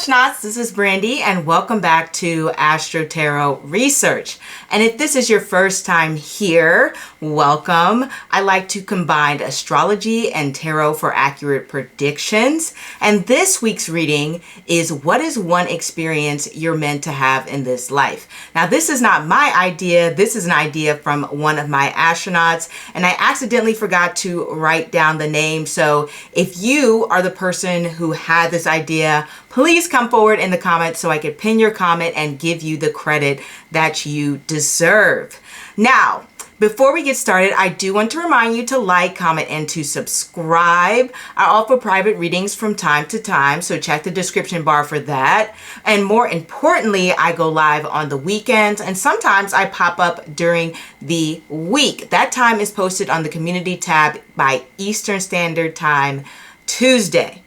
astronauts, this is Brandy and welcome back to Astro-Tarot Research. And if this is your first time here, welcome. I like to combine astrology and tarot for accurate predictions. And this week's reading is what is one experience you're meant to have in this life. Now, this is not my idea. This is an idea from one of my astronauts, and I accidentally forgot to write down the name. So if you are the person who had this idea, please come forward in the comments so I could pin your comment and give you the credit that you deserve. Now, before we get started, I do want to remind you to like, comment, and to subscribe. I offer private readings from time to time, so check the description bar for that. And more importantly, I go live on the weekends, and sometimes I pop up during the week. That time is posted on the community tab by Eastern Standard Time, Tuesday.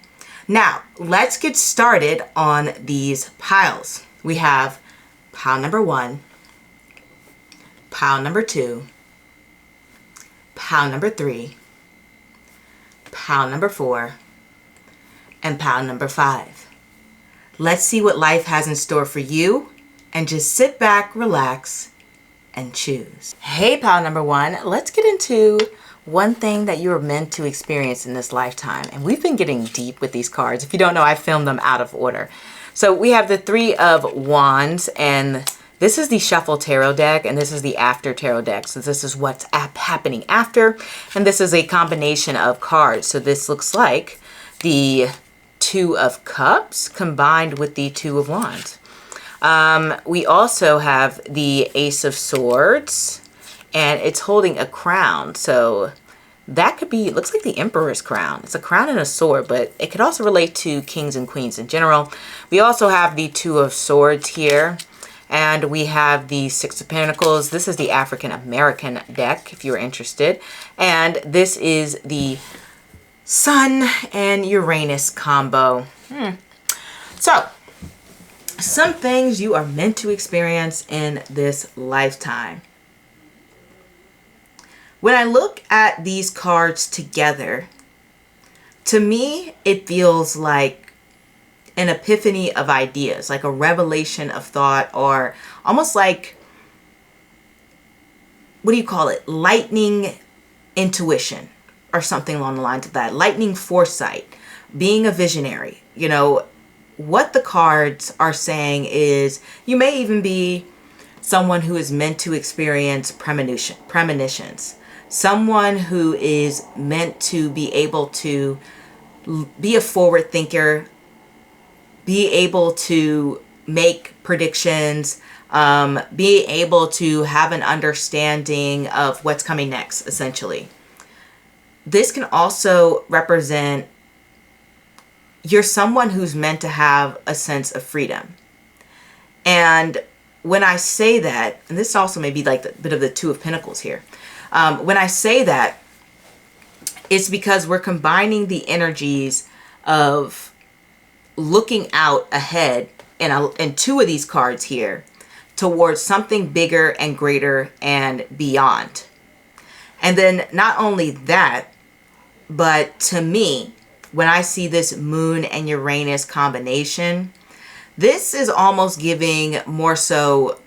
Now, let's get started on these piles. We have pile number 1, pile number 2, pile number 3, pile number 4, and pile number 5. Let's see what life has in store for you, and just sit back, relax, and choose. Hey, pile number 1, let's get into one thing that you are meant to experience in this lifetime. And we've been getting deep with these cards. If you don't know, I filmed them out of order. So we have the 3 of Wands, and this is the Shuffle Tarot deck, and this is the After Tarot deck. So this is what's happening after, and this is a combination of cards. So this looks like the 2 of Cups combined with the 2 of Wands. We also have the Ace of Swords, and it's holding a crown. So that could be, it looks like the Emperor's crown. It's a crown and a sword, but it could also relate to kings and queens in general. We also have the 2 of Swords here, and we have the 6 of Pentacles. This is the African American deck, if you're interested. And this is the Sun and Uranus combo. So, some things you are meant to experience in this lifetime. When I look at these cards together, to me, it feels like an epiphany of ideas, like a revelation of thought, or almost like, what do you call it? Lightning intuition or something along the lines of that. Lightning foresight, being a visionary. You know, what the cards are saying is you may even be someone who is meant to experience premonitions. Someone who is meant to be able to be a forward thinker, be able to make predictions, be able to have an understanding of what's coming next, essentially. This can also represent you're someone who's meant to have a sense of freedom. And when I say that, and this also may be like a bit of the 2 of Pentacles here. When I say that, it's because we're combining the energies of looking out ahead in 2 of these cards here towards something bigger and greater and beyond. And then not only that, but to me, when I see this Moon and Uranus combination, this is almost giving more so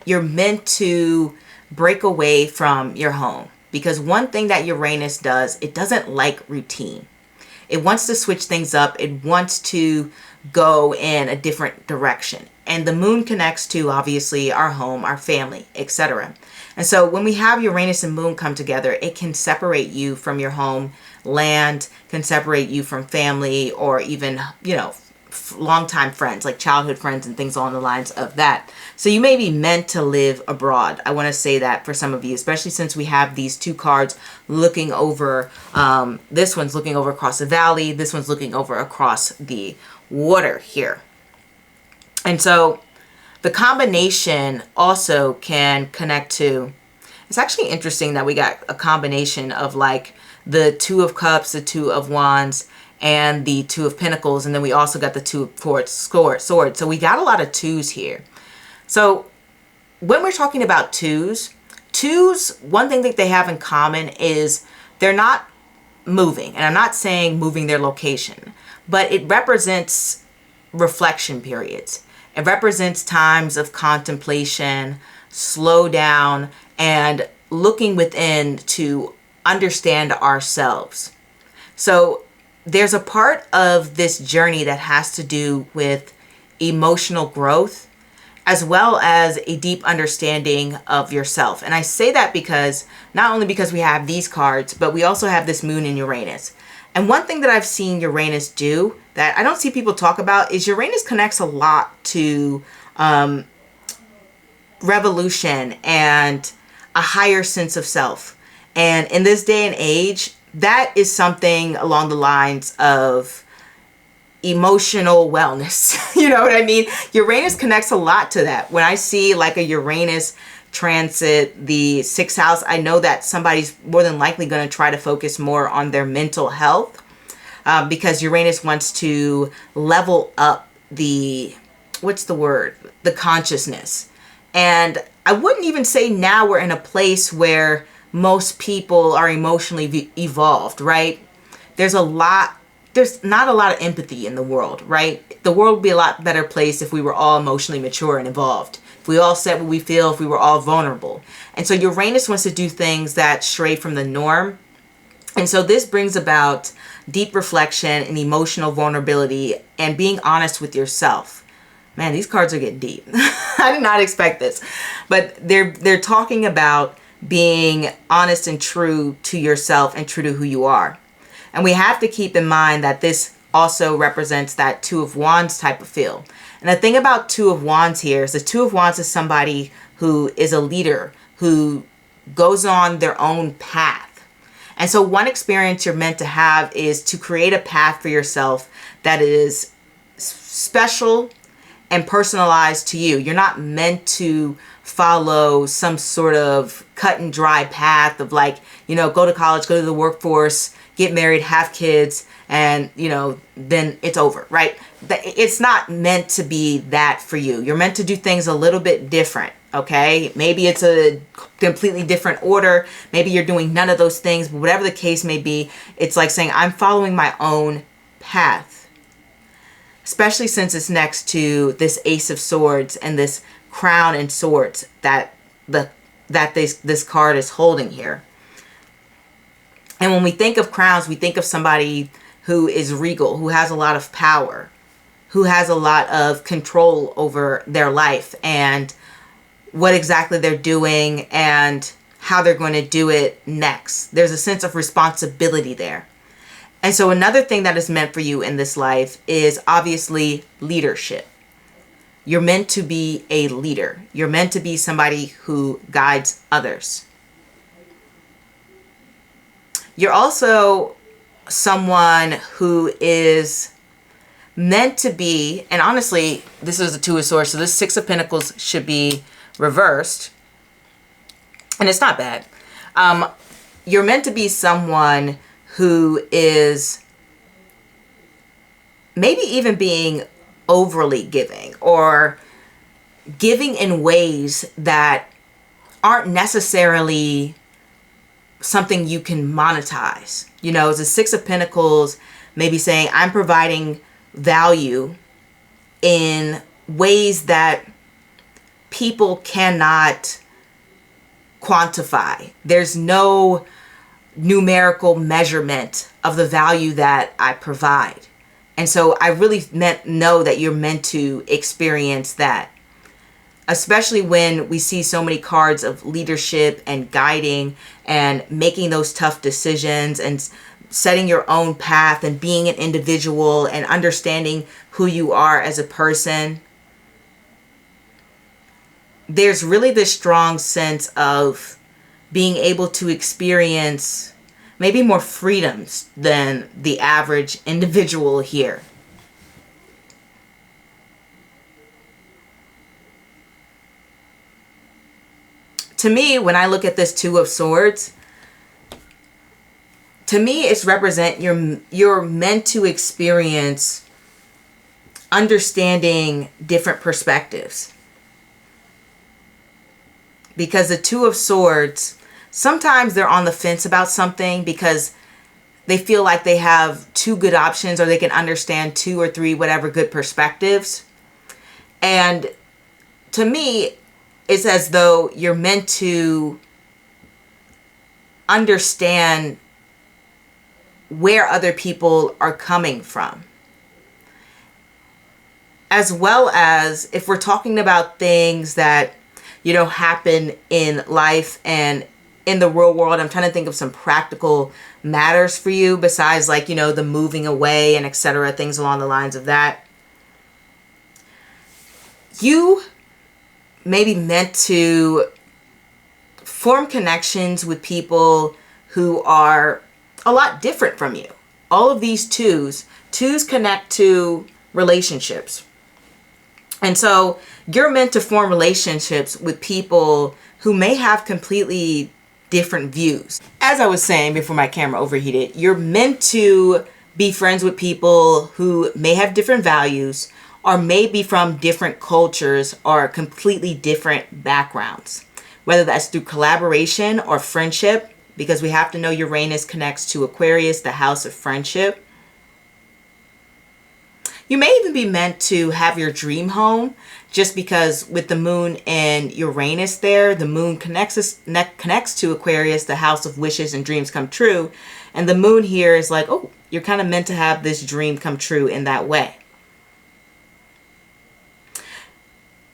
you're meant to break away from your home. Because one thing that Uranus does, it doesn't like routine. It wants to switch things up. It wants to go in a different direction. And the Moon connects to, obviously, our home, our family, etc. And so when we have Uranus and Moon come together, it can separate you from your home land, can separate you from family, or even, you know, longtime friends, like childhood friends and things along the lines of that. So you may be meant to live abroad. I want to say that for some of you, especially since we have these 2 cards looking over, this one's looking over across the valley, this one's looking over across the water here. And so the combination also can connect to, it's actually interesting that we got a combination of like the 2 of Cups, the 2 of Wands, and the 2 of Pentacles, and then we also got the 2 of Swords. So we got a lot of 2s here. So when we're talking about 2s, one thing that they have in common is they're not moving. And I'm not saying moving their location, but it represents reflection periods. It represents times of contemplation, slow down, and looking within to understand ourselves. So there's a part of this journey that has to do with emotional growth, as well as a deep understanding of yourself. And I say that because not only because we have these cards, but we also have this moon in Uranus. And one thing that I've seen Uranus do that I don't see people talk about is Uranus connects a lot to revolution and a higher sense of self. And in this day and age, that is something along the lines of emotional wellness. You know what I mean? Uranus connects a lot to that. When I see like a Uranus transit the 6th house, I know that somebody's more than likely going to try to focus more on their mental health, because Uranus wants to level up the, what's the word? The consciousness. And I wouldn't even say now we're in a place where most people are emotionally evolved, right? There's not a lot of empathy in the world, right? The world would be a lot better place if we were all emotionally mature and evolved. If we all said what we feel, if we were all vulnerable. And so Uranus wants to do things that stray from the norm. And so this brings about deep reflection and emotional vulnerability and being honest with yourself. Man, these cards are getting deep. I did not expect this. But they're talking about being honest and true to yourself and true to who you are. And we have to keep in mind that this also represents that Two of Wands type of feel. And the thing about Two of Wands here is the Two of Wands is somebody who is a leader, who goes on their own path. And so one experience you're meant to have is to create a path for yourself that is special and personalized to you. You're not meant to follow some sort of cut and dry path of like, you know, go to college, go to the workforce, get married, have kids, and, you know, then it's over, right? It's not meant to be that for you. You're meant to do things a little bit different, okay? Maybe it's a completely different order. Maybe you're doing none of those things, but whatever the case may be, it's like saying, I'm following my own path. Especially since it's next to this Ace of Swords and this Crown and Swords that this card is holding here. And when we think of crowns, we think of somebody who is regal, who has a lot of power, who has a lot of control over their life and what exactly they're doing and how they're going to do it next. There's a sense of responsibility there. And so another thing that is meant for you in this life is obviously leadership. You're meant to be a leader. You're meant to be somebody who guides others. You're also someone who is meant to be, and honestly, this is the Two of Swords, so this Six of Pentacles should be reversed, and it's not bad. You're meant to be someone who is maybe even being overly giving or giving in ways that aren't necessarily something you can monetize. You know, it's a Six of Pentacles, maybe saying I'm providing value in ways that people cannot quantify. There's no numerical measurement of the value that I provide. And so I really know that you're meant to experience that. Especially when we see so many cards of leadership and guiding and making those tough decisions and setting your own path and being an individual and understanding who you are as a person. There's really this strong sense of being able to experience maybe more freedoms than the average individual here. To me, when I look at this Two of Swords, to me, it's represent you're meant to experience understanding different perspectives. Because the Two of Swords, sometimes they're on the fence about something because they feel like they have two good options, or they can understand two or three, whatever, good perspectives. And to me, it's as though you're meant to understand where other people are coming from. As well as if we're talking about things that, happen in life and in the real world, I'm trying to think of some practical matters for you besides like, the moving away and etc., things along the lines of that. You may be meant to form connections with people who are a lot different from you. All of these twos connect to relationships. And so you're meant to form relationships with people who may have completely different views. As I was saying before my camera overheated, you're meant to be friends with people who may have different values, or may be from different cultures or completely different backgrounds. Whether that's through collaboration or friendship, because we have to know Uranus connects to Aquarius, the house of friendship. You may even be meant to have your dream home, just because with the moon and Uranus there, the moon connects to Aquarius, the house of wishes and dreams come true. And the moon here is like, oh, you're kind of meant to have this dream come true in that way.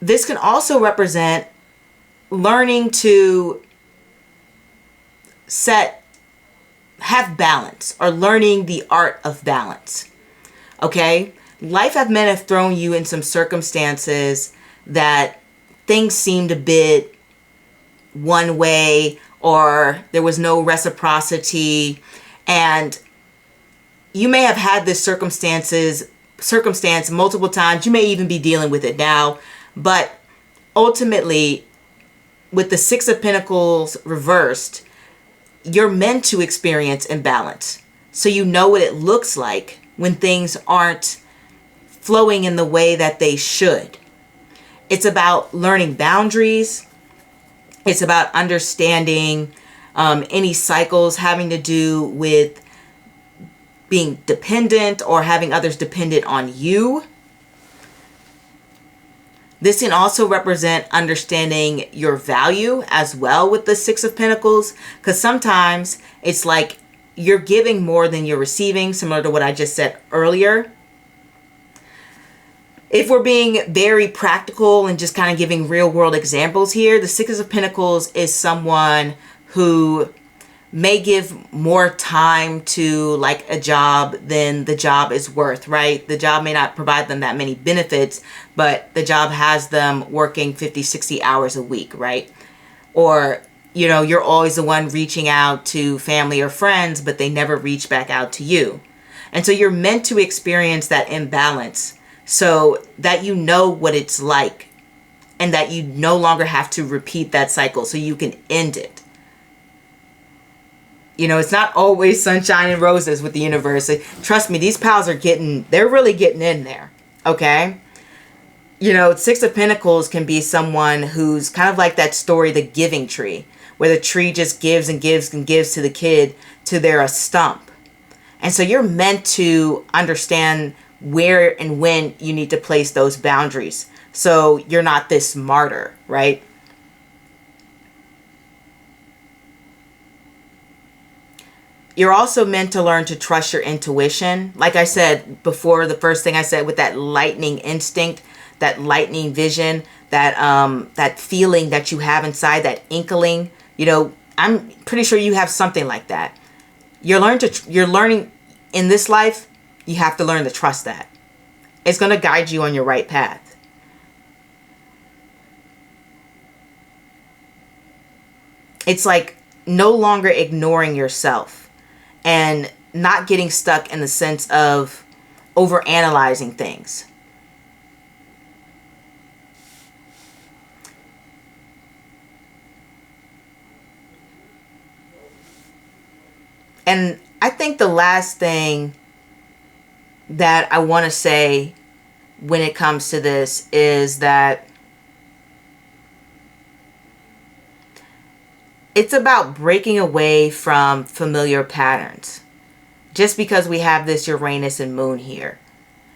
This can also represent learning to have balance, or learning the art of balance. Okay? Life may have thrown you in some circumstances that things seemed a bit one way, or there was no reciprocity, and you may have had this circumstance multiple times. You may even be dealing with it now, but ultimately, with the Six of Pentacles reversed, you're meant to experience imbalance. So you know what it looks like when things aren't flowing in the way that they should. It's about learning boundaries. It's about understanding any cycles having to do with being dependent or having others dependent on you. This can also represent understanding your value as well with the Six of Pentacles, because sometimes it's like you're giving more than you're receiving, similar to what I just said earlier. If we're being very practical and just kind of giving real world examples here, the Six of Pentacles is someone who may give more time to like a job than the job is worth, right? The job may not provide them that many benefits, but the job has them working 50, 60 hours a week, right? Or, you're always the one reaching out to family or friends, but they never reach back out to you. And so you're meant to experience that imbalance so that you know what it's like, and that you no longer have to repeat that cycle, so you can end it. It's not always sunshine and roses with the universe. Trust me, these pals they're really getting in there, okay? Six of Pentacles can be someone who's kind of like that story, The Giving Tree, where the tree just gives and gives and gives to the kid till they're a stump. And so you're meant to understand where and when you need to place those boundaries, so you're not this martyr, right? You're also meant to learn to trust your intuition. Like I said before, the first thing I said, with that lightning instinct, that lightning vision, that feeling that you have inside, that inkling, I'm pretty sure you have something like that. You're learning in this life, you have to learn to trust that. It's going to guide you on your right path. It's like no longer ignoring yourself and not getting stuck in the sense of overanalyzing things. And I think the last thing that I want to say when it comes to this is that it's about breaking away from familiar patterns. just because we have this Uranus and Moon here.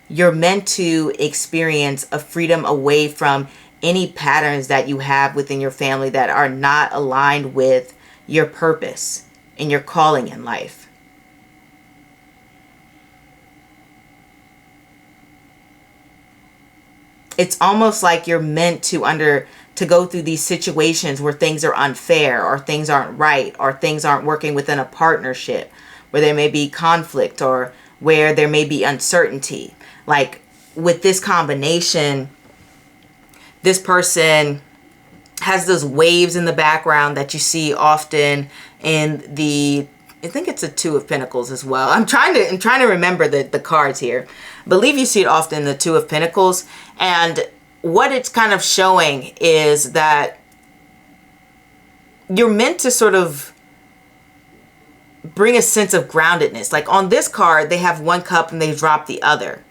You're meant to experience a freedom away from any patterns that you have within your family that are not aligned with your purpose and your calling in life. It's almost like you're meant to go through these situations where things are unfair, or things aren't right, or things aren't working within a partnership, where there may be conflict, or where there may be uncertainty. Like with this combination, this person has those waves in the background that you see often in the, I think it's a Two of Pentacles as well. I'm trying to remember the cards here. I believe you see it often in the Two of Pentacles. And what it's kind of showing is that you're meant to sort of bring a sense of groundedness. Like on this card, they have one cup and they drop the other.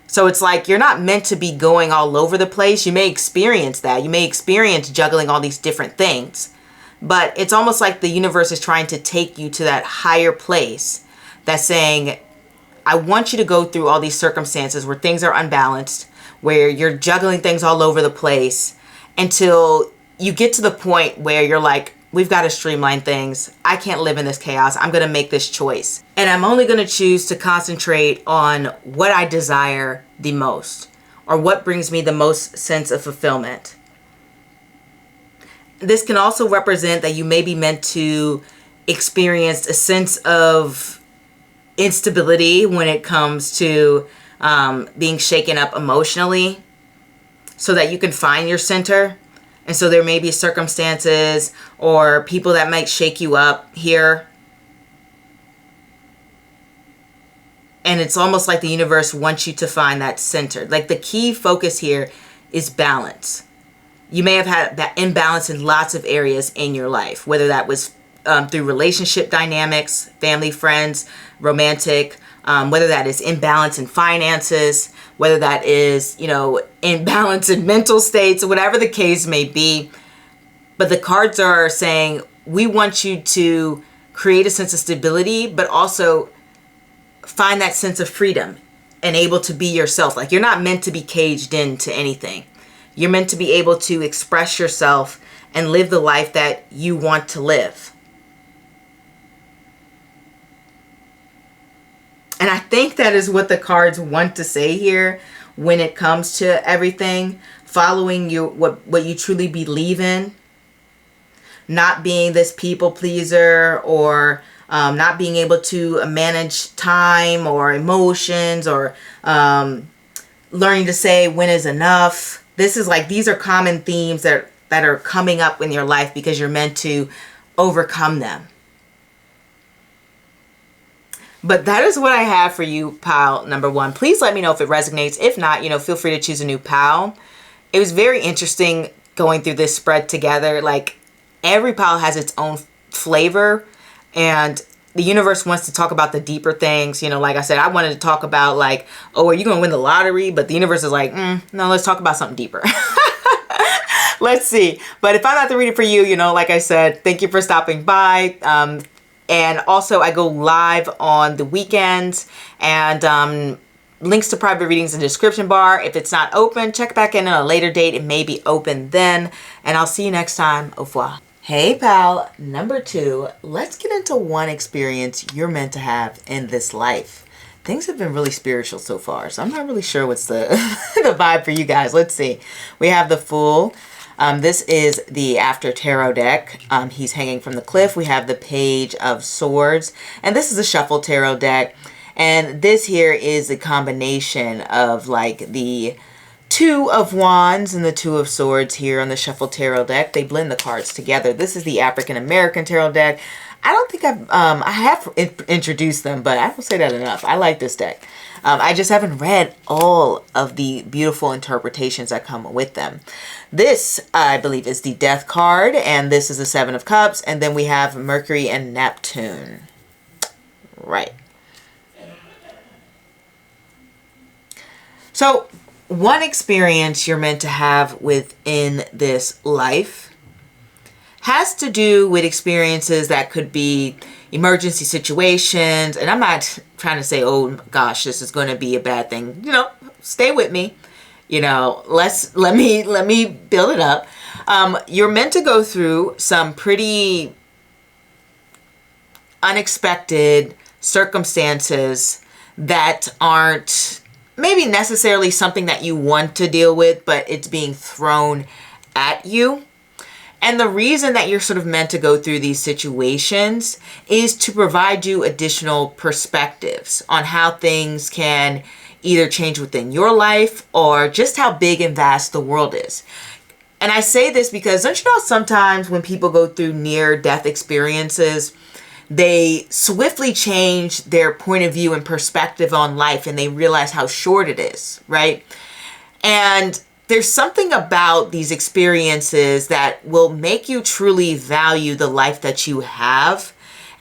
So it's like you're not meant to be going all over the place. You may experience that. You may experience juggling all these different things. But it's almost like the universe is trying to take you to that higher place that's saying, I want you to go through all these circumstances where things are unbalanced, where you're juggling things all over the place, until you get to the point where you're like, we've got to streamline things. I can't live in this chaos. I'm going to make this choice. And I'm only going to choose to concentrate on what I desire the most, or what brings me the most sense of fulfillment. This can also represent that you may be meant to experience a sense of instability when it comes to being shaken up emotionally, so that you can find your center. And so there may be circumstances or people that might shake you up here. And it's almost like the universe wants you to find that center. Like the key focus here is balance. You may have had that imbalance in lots of areas in your life, whether that was through relationship dynamics, family, friends, romantic, whether that is imbalance in finances, whether that is, imbalance in mental states, whatever the case may be. But the cards are saying, we want you to create a sense of stability, but also find that sense of freedom and able to be yourself. Like you're not meant to be caged into anything. You're meant to be able to express yourself and live the life that you want to live. And I think that is what the cards want to say here when it comes to everything. Following what you truly believe in. Not being this people pleaser, or not being able to manage time or emotions, or learning to say when is enough. This is like, these are common themes that are coming up in your life because you're meant to overcome them. But that is what I have for you, pile number one. Please let me know if it resonates. If not, feel free to choose a new pile. It was very interesting going through this spread together. Like every pile has its own flavor, and the universe wants to talk about the deeper things. Like I said, I wanted to talk about like, oh, are you going to win the lottery? But the universe is like, no, let's talk about something deeper. Let's see. But if I'm not the reader for you, like I said, thank you for stopping by. And also I go live on the weekends, and links to private readings in the description bar. If it's not open, check back in at a later date. It may be open then. And I'll see you next time. Au revoir. Hey pal, number two, let's get into one experience you're meant to have in this life. Things have been really spiritual so far, so I'm not really sure what's the, the vibe for you guys. Let's see. We have the Fool. This is the Astro-Tarot deck. He's hanging from the cliff. We have the Page of Swords. And this is a Shuffle Tarot deck. And this here is a combination of like the Two of Wands and the Two of Swords here on the Shuffle Tarot deck. They blend the cards together. This is the African American Tarot deck. I don't think I have introduced them, but I don't say that enough. I like this deck. I just haven't read all of the beautiful interpretations that come with them. This, I believe, is the Death card, and this is the Seven of Cups, and then we have Mercury and Neptune. Right. So, one experience you're meant to have within this life has to do with experiences that could be emergency situations. And I'm not trying to say, oh gosh, this is going to be a bad thing. You know, stay with me. You know, let me build it up. You're meant to go through some pretty unexpected circumstances that aren't maybe necessarily something that you want to deal with, but it's being thrown at you. And the reason that you're sort of meant to go through these situations is to provide you additional perspectives on how things can either change within your life or just how big and vast the world is. And I say this because don't you know sometimes when people go through near-death experiences, they swiftly change their point of view and perspective on life, and they realize how short it is, right? And there's something about these experiences that will make you truly value the life that you have.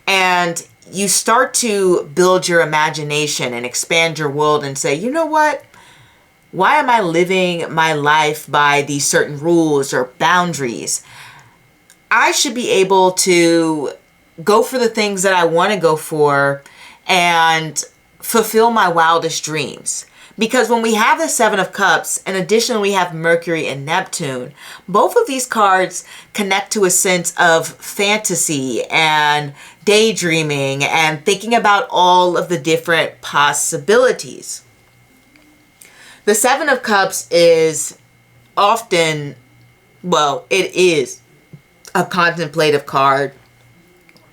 And you start to build your imagination and expand your world and say, you know what? Why am I living my life by these certain rules or boundaries? I should be able to go for the things that I want to go for and fulfill my wildest dreams. Because when we have the Seven of Cups, and additionally we have Mercury and Neptune, both of these cards connect to a sense of fantasy and daydreaming and thinking about all of the different possibilities. The Seven of Cups is often, well, it is a contemplative card.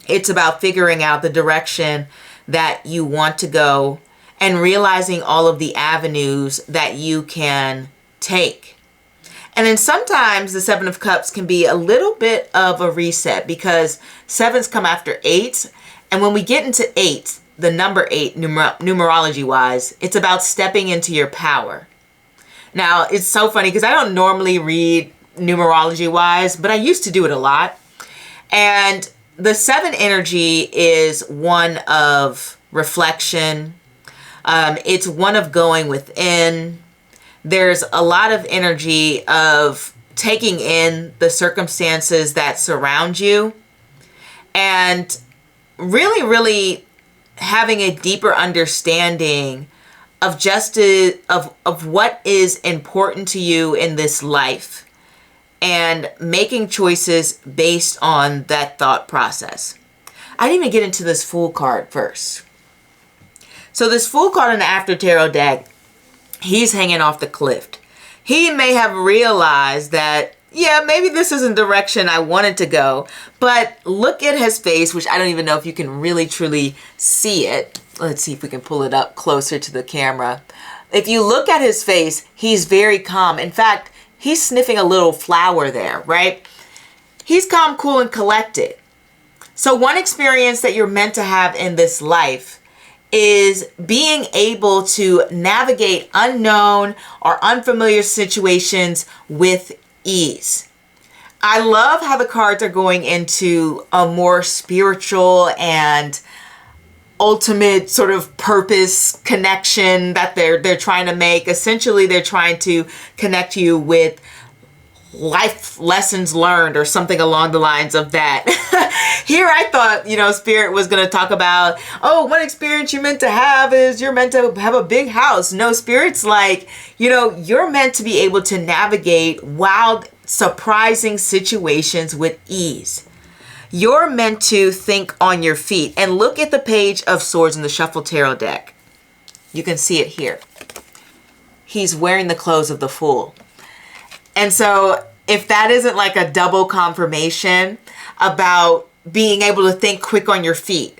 It's about figuring out the direction that you want to go and realizing all of the avenues that you can take. And then sometimes the Seven of Cups can be a little bit of a reset because sevens come after eights. And when we get into eight, the number eight, numerology wise, it's about stepping into your power. Now, it's so funny because I don't normally read numerology wise, but I used to do it a lot. And the seven energy is one of reflection. It's one of going within. There's a lot of energy of taking in the circumstances that surround you and really, really having a deeper understanding of justice, of what is important to you in this life and making choices based on that thought process. I didn't even get into this Fool card first. So this Fool card in the Astro-Tarot deck, he's hanging off the cliff. He may have realized that, yeah, maybe this isn't the direction I wanted to go, but look at his face, which I don't even know if you can really truly see it. Let's see if we can pull it up closer to the camera. If you look at his face, he's very calm. In fact, he's sniffing a little flower there, right? He's calm, cool, and collected. So one experience that you're meant to have in this life is being able to navigate unknown or unfamiliar situations with ease. I love how the cards are going into a more spiritual and ultimate sort of purpose connection that they're trying to make. Essentially, they're trying to connect you with life lessons learned or something along the lines of that. Here I thought, you know, Spirit was going to talk about, oh, one experience you're meant to have is you're meant to have a big house. No, Spirit's like, you know, you're meant to be able to navigate wild, surprising situations with ease. You're meant to think on your feet. And look at the Page of Swords in the Shuffle Tarot deck. You can see it here. He's wearing the clothes of the Fool. And so if that isn't like a double confirmation about being able to think quick on your feet,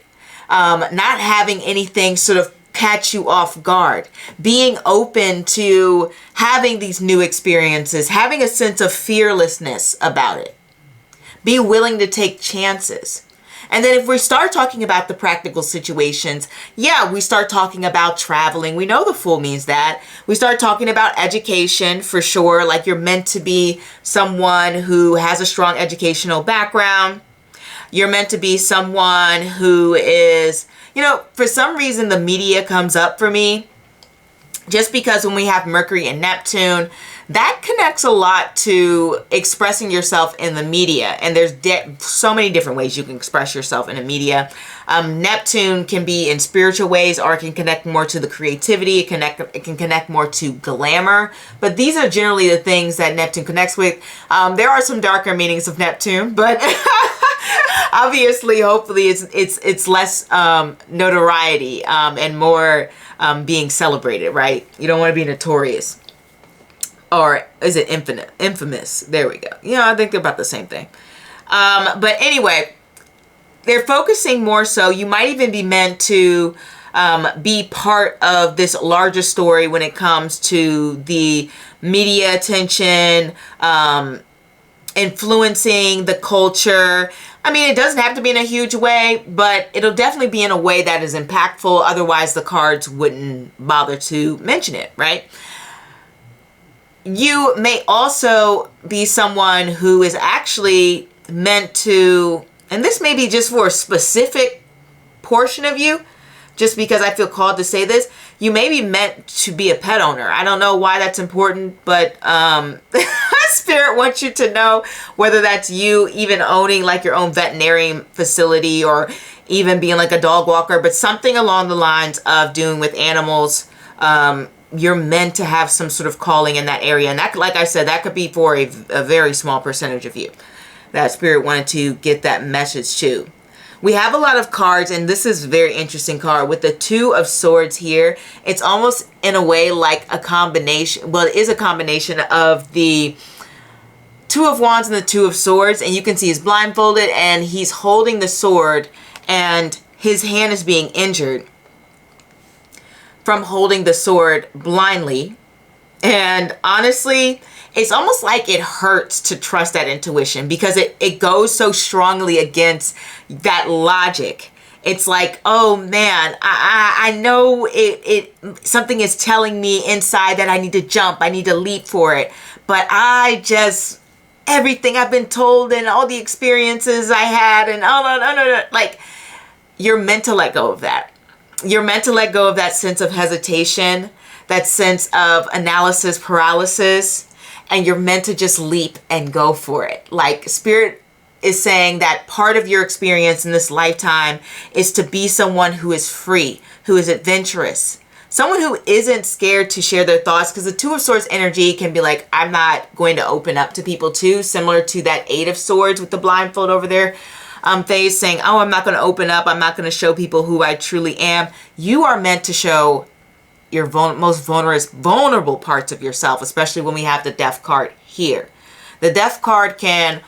not having anything sort of catch you off guard, being open to having these new experiences, having a sense of fearlessness about it, be willing to take chances. And then if we start talking about the practical situations, yeah, we start talking about traveling. We know the Fool means that. We start talking about education for sure. Like you're meant to be someone who has a strong educational background. You're meant to be someone who is, you know, for some reason the media comes up for me. Just because when we have Mercury and Neptune, that connects a lot to expressing yourself in the media. And there's so many different ways you can express yourself in the media. Neptune can be in spiritual ways, or it can connect more to the creativity. It can connect more to glamour. But these are generally the things that Neptune connects with. There are some darker meanings of Neptune, but obviously, hopefully, it's less notoriety and more being celebrated, right? You don't want to be notorious. Or is it infamous? There we go. I think they're about the same thing. But anyway, they're focusing more so. You might even be meant to be part of this larger story when it comes to the media attention, influencing the culture. I mean, it doesn't have to be in a huge way, but it'll definitely be in a way that is impactful. Otherwise, the cards wouldn't bother to mention it, right? You may also be someone who is actually meant to, and this may be just for a specific portion of you, just because I feel called to say this, you may be meant to be a pet owner. I don't know why that's important, but Spirit wants you to know, whether that's you even owning like your own veterinarian facility, or even being like a dog walker, but something along the lines of doing with animals. You're meant to have some sort of calling in that area. And that, like I said, that could be for a very small percentage of you that Spirit wanted to get that message to. We have a lot of cards, and this is a very interesting card with the Two of Swords here. It's almost in a way like a combination. Well, it is a combination of the Two of Wands and the Two of Swords. And you can see he's blindfolded and he's holding the sword, and his hand is being injured from holding the sword blindly. And honestly, it's almost like it hurts to trust that intuition, because it goes so strongly against that logic. It's like, oh man, I know something is telling me inside that I need to jump, I need to leap for it, but everything I've been told and all the experiences I had and like, you're meant to let go of that. You're meant to let go of that sense of hesitation, that sense of analysis paralysis, and you're meant to just leap and go for it. Like, Spirit is saying that part of your experience in this lifetime is to be someone who is free, who is adventurous, someone who isn't scared to share their thoughts, because the Two of Swords energy can be like, I'm not going to open up to people too, similar to that Eight of Swords with the blindfold over there. Phase saying, oh, I'm not going to open up. I'm not going to show people who I truly am. You are meant to show your most vulnerable parts of yourself, especially when we have the Death card here. The Death card can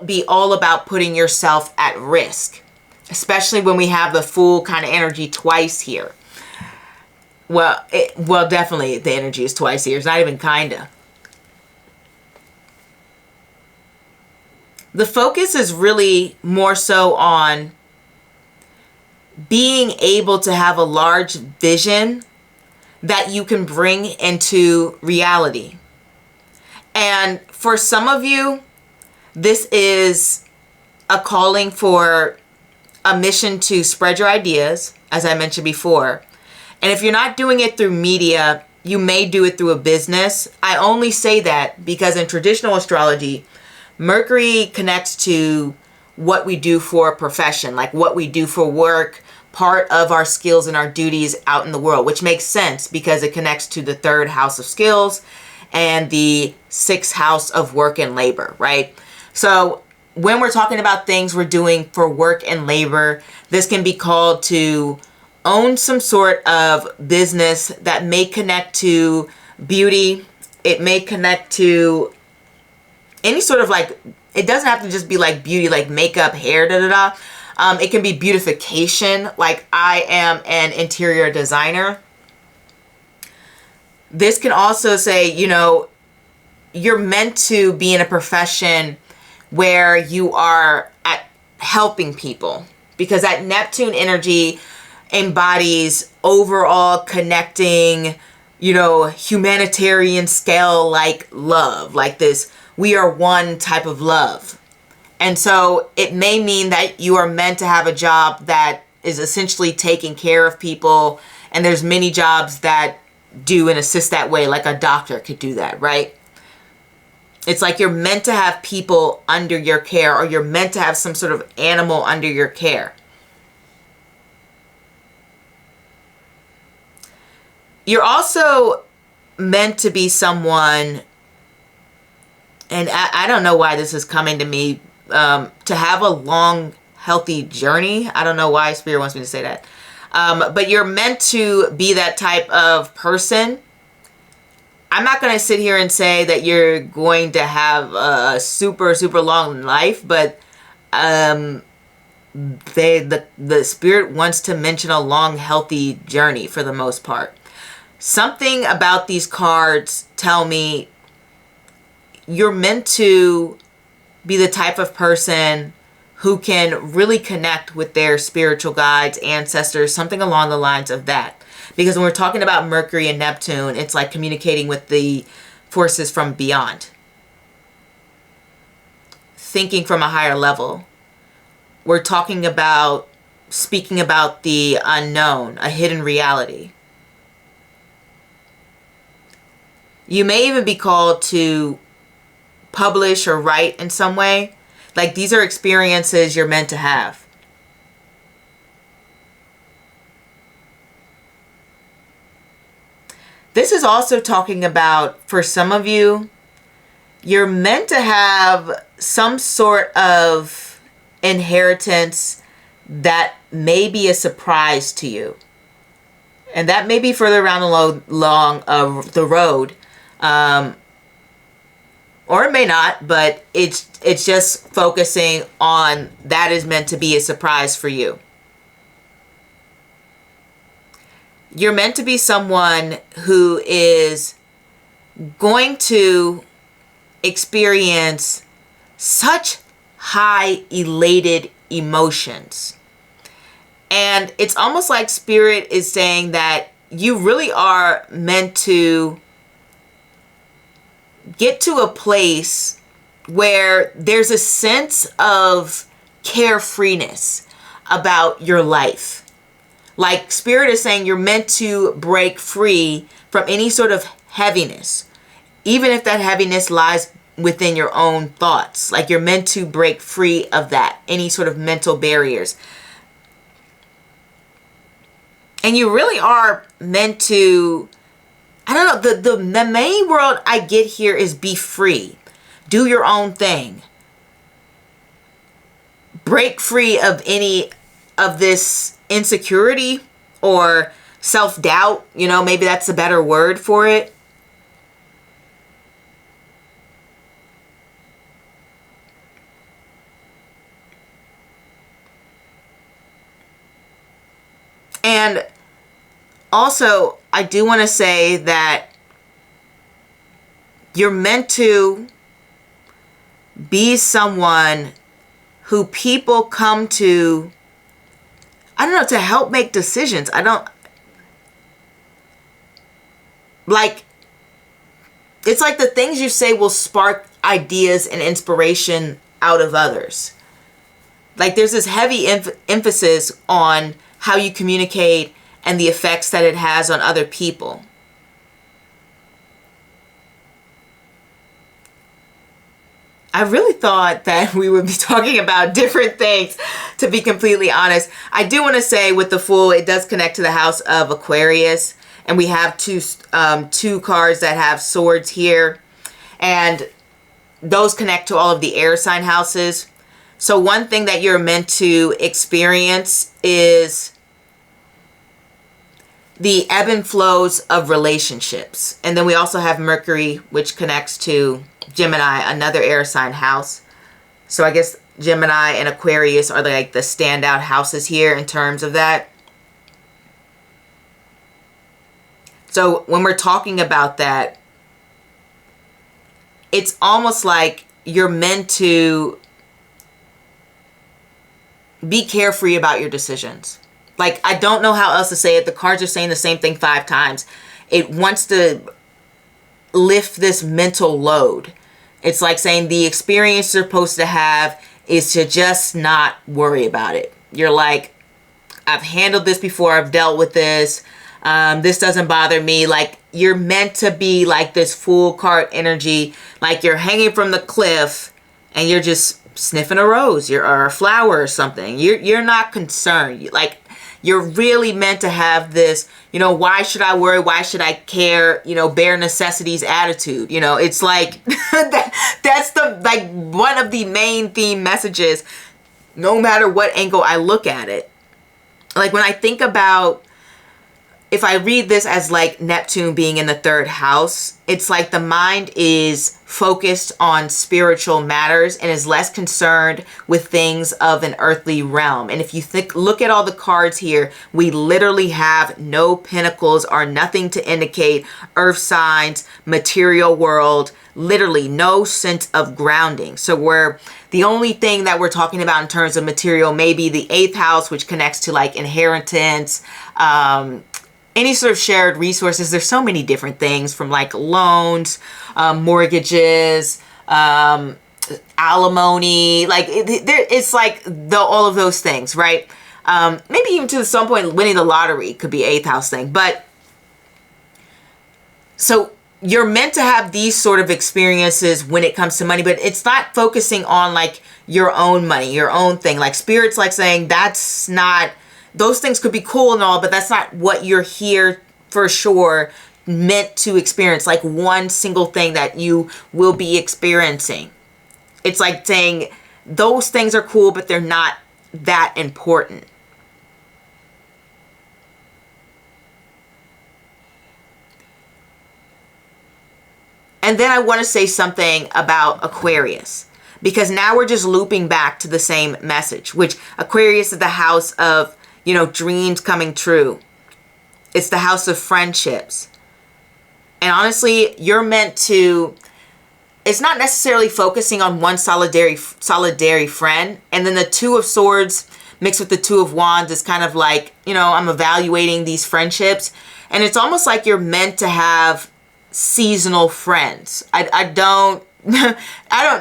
be all about putting yourself at risk, especially when we have the Fool kind of energy twice here. Well, definitely the energy is twice here. It's not even kinda. The focus is really more so on being able to have a large vision that you can bring into reality. And for some of you, this is a calling for a mission to spread your ideas, as I mentioned before. And if you're not doing it through media, you may do it through a business. I only say that because in traditional astrology, Mercury connects to what we do for a profession, like what we do for work, part of our skills and our duties out in the world, which makes sense because it connects to the 3rd house of skills and the 6th house of work and labor, right? So when we're talking about things we're doing for work and labor, this can be called to own some sort of business that may connect to beauty. It may connect to any sort of like, it doesn't have to just be like beauty, like makeup, hair, it can be beautification. Like, I am an interior designer. This can also say, you're meant to be in a profession where you are at helping people, because that Neptune energy embodies overall connecting, humanitarian scale, like love, like this we are one type of love. And so it may mean that you are meant to have a job that is essentially taking care of people. And there's many jobs that do and assist that way, like a doctor could do that, right? It's like you're meant to have people under your care, or you're meant to have some sort of animal under your care. You're also meant to be someone, and I don't know why this is coming to me, to have a long, healthy journey. I don't know why Spirit wants me to say that. But you're meant to be that type of person. I'm not going to sit here and say that you're going to have a super, super long life, but the Spirit wants to mention a long, healthy journey for the most part. Something about these cards tell me you're meant to be the type of person who can really connect with their spiritual guides, ancestors, something along the lines of that. Because when we're talking about Mercury and Neptune, it's like communicating with the forces from beyond. Thinking from a higher level. We're talking about speaking about the unknown, a hidden reality. You may even be called to publish or write in some way. Like, these are experiences you're meant to have. This is also talking about, for some of you, you're meant to have some sort of inheritance that may be a surprise to you. And that may be further around the road. Or it may not, but it's just focusing on that is meant to be a surprise for you. You're meant to be someone who is going to experience such high elated emotions. And it's almost like Spirit is saying that you really are meant to get to a place where there's a sense of carefreeness about your life. Like, Spirit is saying you're meant to break free from any sort of heaviness, even if that heaviness lies within your own thoughts. Like, you're meant to break free of that, any sort of mental barriers. And you really are meant to, I don't know, the main word I get here is be free. Do your own thing. Break free of any of this insecurity or self-doubt. You know, maybe that's a better word for it. And also, I do want to say that you're meant to be someone who people come to, I don't know, to help make decisions. It's like the things you say will spark ideas and inspiration out of others. Like, there's this heavy emphasis on how you communicate and the effects that it has on other people. I really thought that we would be talking about different things, to be completely honest. I do want to say with the Fool, it does connect to the house of Aquarius. And we have two cards that have swords here. And those connect to all of the air sign houses. So one thing that you're meant to experience is the ebb and flows of relationships. And then we also have Mercury, which connects to Gemini, another air sign house. So I guess Gemini and Aquarius are like the standout houses here in terms of that. So when we're talking about that, it's almost like you're meant to be carefree about your decisions. Like, I don't know how else to say it. The cards are saying the same thing 5 times. It wants to lift this mental load. It's like saying the experience you're supposed to have is to just not worry about it. You're like, I've handled this before. I've dealt with this. This doesn't bother me. Like, you're meant to be like this full card energy, like you're hanging from the cliff and you're just sniffing a rose or a flower or something. You're not concerned. Like, you're really meant to have this, you know, why should I worry? Why should I care? You know, bare necessities attitude. You know, it's like that's the, like, one of the main theme messages, no matter what angle I look at it. Like, when I think about, if I read this as like Neptune being in the 3rd house, it's like the mind is focused on spiritual matters and is less concerned with things of an earthly realm. And if you look at all the cards here, we literally have no pentacles or nothing to indicate earth signs, material world, literally no sense of grounding. So we're, the only thing that we're talking about in terms of material may be the 8th house, which connects to like inheritance, any sort of shared resources. There's so many different things, from like loans, mortgages, alimony, like it's like all of those things, right? Maybe even to some point winning the lottery could be 8th house thing. But so you're meant to have these sort of experiences when it comes to money, but it's not focusing on like your own money, your own thing. Like, Spirit's like saying that's not, those things could be cool and all, but that's not what you're here for sure meant to experience. Like, one single thing that you will be experiencing. It's like saying those things are cool, but they're not that important. And then I want to say something about Aquarius, because now we're just looping back to the same message, which Aquarius is the house of, you know, dreams coming true. It's the house of friendships. And honestly, you're meant to, it's not necessarily focusing on one solidary friend. And then the 2 of Swords mixed with the 2 of Wands is kind of like, you know, I'm evaluating these friendships. And it's almost like you're meant to have seasonal friends. I don't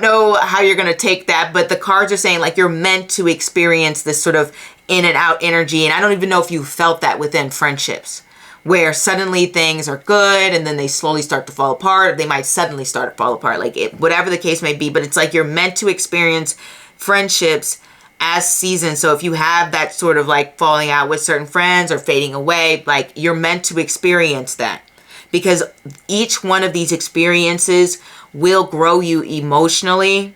know how you're going to take that, but the cards are saying like you're meant to experience this sort of in and out energy. And I don't even know if you felt that within friendships, where suddenly things are good and then they slowly start to fall apart. They might suddenly start to fall apart, like whatever the case may be. But it's like you're meant to experience friendships as seasons. So if you have that sort of like falling out with certain friends or fading away, like you're meant to experience that, because each one of these experiences will grow you emotionally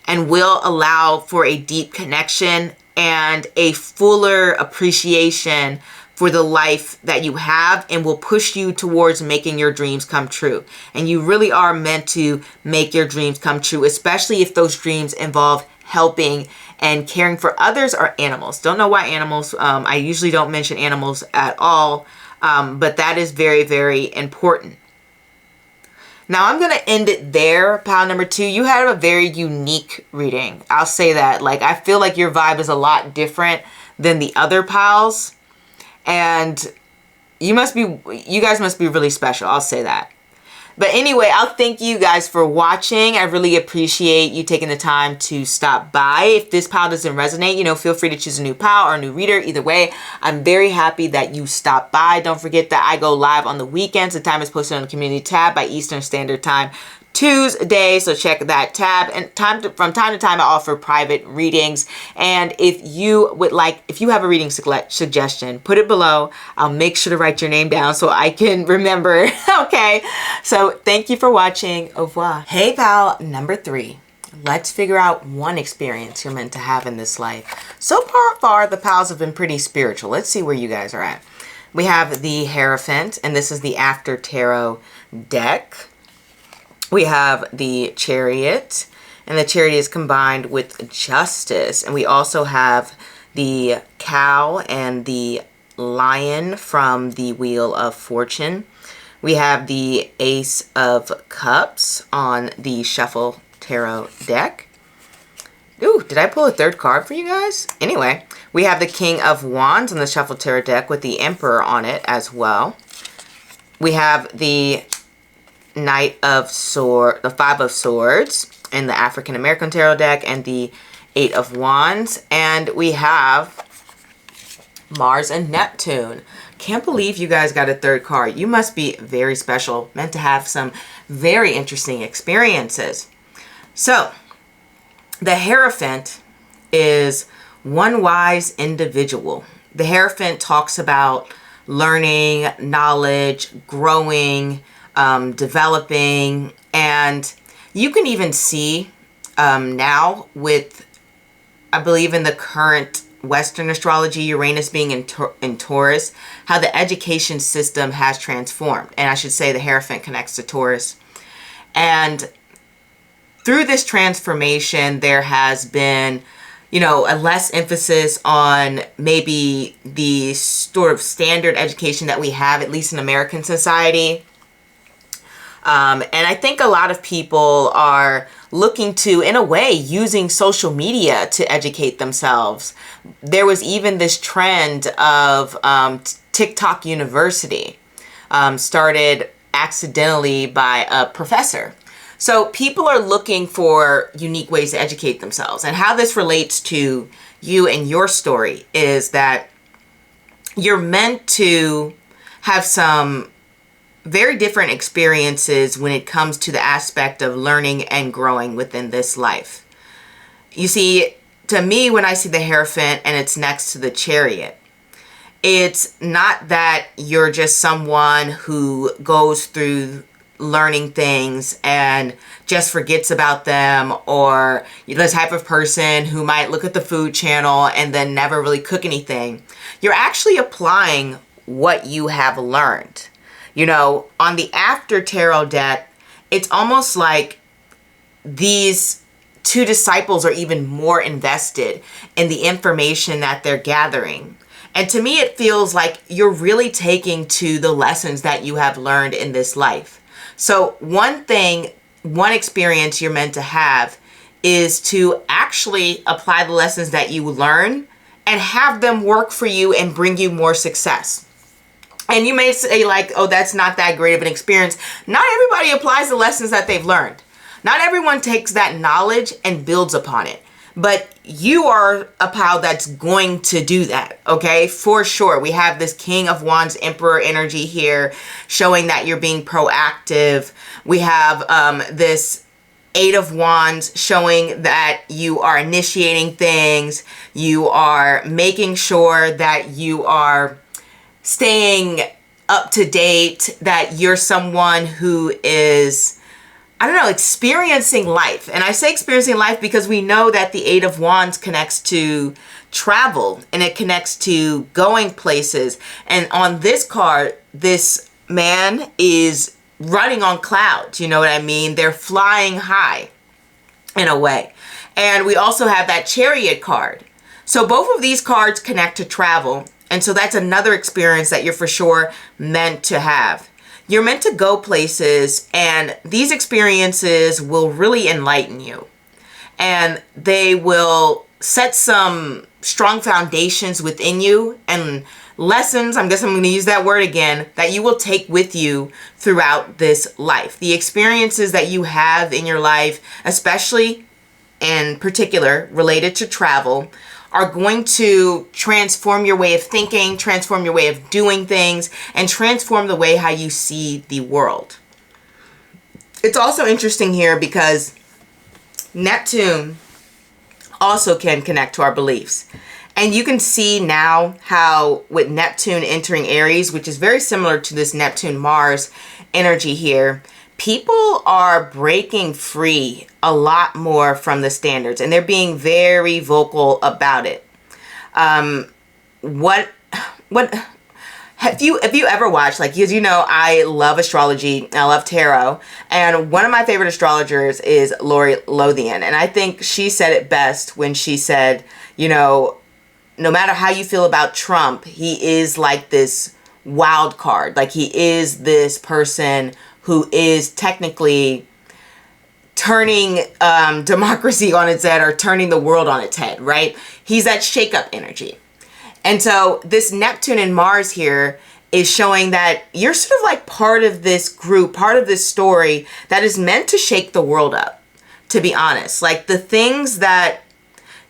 and will allow for a deep connection and a fuller appreciation for the life that you have, and will push you towards making your dreams come true. And you really are meant to make your dreams come true, especially if those dreams involve helping and caring for others or animals. Don't know why animals. I usually don't mention animals at all, but that is very, very important. Now I'm going to end it there, pile number 2. You had a very unique reading. I'll say that. Like, I feel like your vibe is a lot different than the other piles. And you guys must be really special. I'll say that. But anyway, I'll thank you guys for watching. I really appreciate you taking the time to stop by. If this pile doesn't resonate, you know, feel free to choose a new pile or a new reader. Either way, I'm very happy that you stopped by. Don't forget that I go live on the weekends. The time is posted on the community tab by Eastern Standard Time Tuesday, so check that tab. And from time to time I offer private readings, and if you have a reading suggestion, put it below. I'll make sure to write your name down so I can remember. Okay, so thank you for watching. Au revoir. Hey pal number 3, let's figure out one experience you're meant to have in this life. So far the pals have been pretty spiritual. Let's see where you guys are at. We have the Hierophant, and this is the Astro-Tarot deck. We have the Chariot, and the Chariot is combined with Justice. And we also have the Cow and the Lion from the Wheel of Fortune. We have the Ace of Cups on the Shuffle Tarot deck. Ooh, did I pull a 3rd card for you guys? Anyway, we have the King of Wands on the Shuffle Tarot deck with the Emperor on it as well. We have the Knight of Swords, the 5 of Swords in the African American Tarot deck, and the 8 of Wands. And we have Mars and Neptune. Can't believe you guys got a third card. You must be very special, meant to have some very interesting experiences. So, the Hierophant is one wise individual. The Hierophant talks about learning, knowledge, growing, developing, and you can even see now with, I believe in the current Western astrology, Uranus being in Taurus, how the education system has transformed. And I should say the Hierophant connects to Taurus. And through this transformation, there has been, you know, a less emphasis on maybe the sort of standard education that we have, at least in American society. And I think a lot of people are looking to, in a way, using social media to educate themselves. There was even this trend of TikTok University, started accidentally by a professor. So people are looking for unique ways to educate themselves. And how this relates to you and your story is that you're meant to have some very different experiences when it comes to the aspect of learning and growing within this life. You see, to me, when I see the Hierophant and it's next to the Chariot, it's not that you're just someone who goes through learning things and just forgets about them, or you're the type of person who might look at the food channel and then never really cook anything. You're actually applying what you have learned. You know, on the After Tarot deck, it's almost like these two disciples are even more invested in the information that they're gathering. And to me, it feels like you're really taking to the lessons that you have learned in this life. So one experience you're meant to have is to actually apply the lessons that you learn and have them work for you and bring you more success. And you may say like, oh, that's not that great of an experience. Not everybody applies the lessons that they've learned. Not everyone takes that knowledge and builds upon it. But you are a pal that's going to do that, okay? For sure. We have this King of Wands Emperor energy here showing that you're being proactive. We have this Eight of Wands showing that you are initiating things. You are making sure that you are staying up to date, that you're someone who is, I don't know, experiencing life. And I say experiencing life because we know that the Eight of Wands connects to travel and it connects to going places. And on this card, this man is running on clouds. You know what I mean? They're flying high in a way. And we also have that Chariot card. So both of these cards connect to travel. And so that's another experience that you're for sure meant to have. You're meant to go places, and these experiences will really enlighten you. And they will set some strong foundations within you and lessons, I guess I'm going to use that word again, that you will take with you throughout this life. The experiences that you have in your life, especially in particular related to travel, are going to transform your way of thinking, transform your way of doing things, and transform the way how you see the world. It's also interesting here because Neptune also can connect to our beliefs. And you can see now how with Neptune entering Aries, which is very similar to this Neptune-Mars energy here, people are breaking free a lot more from the standards, and they're being very vocal about it. What have you ever watched, like, as you know, I love astrology, I love tarot, and one of my favorite astrologers is Lori Lothian, and I think she said it best when she said, you know, no matter how you feel about Trump, he is like this wild card. Like, he is this person who is technically turning democracy on its head, or turning the world on its head, right? He's that shake-up energy. And so this Neptune and Mars here is showing that you're sort of like part of this group, part of this story that is meant to shake the world up, to be honest. Like, the things that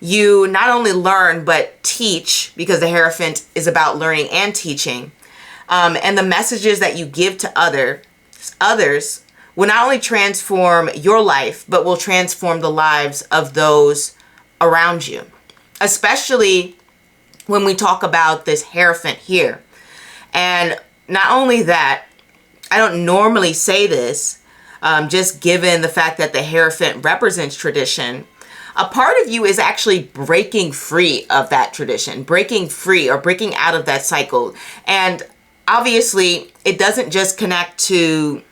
you not only learn but teach, because the Hierophant is about learning and teaching. And the messages that you give to others will not only transform your life, but will transform the lives of those around you. Especially when we talk about this Hierophant here. And not only that, I don't normally say this, just given the fact that the Hierophant represents tradition. A part of you is actually breaking free of that tradition, breaking free or breaking out of that cycle. And obviously, it doesn't just connect to,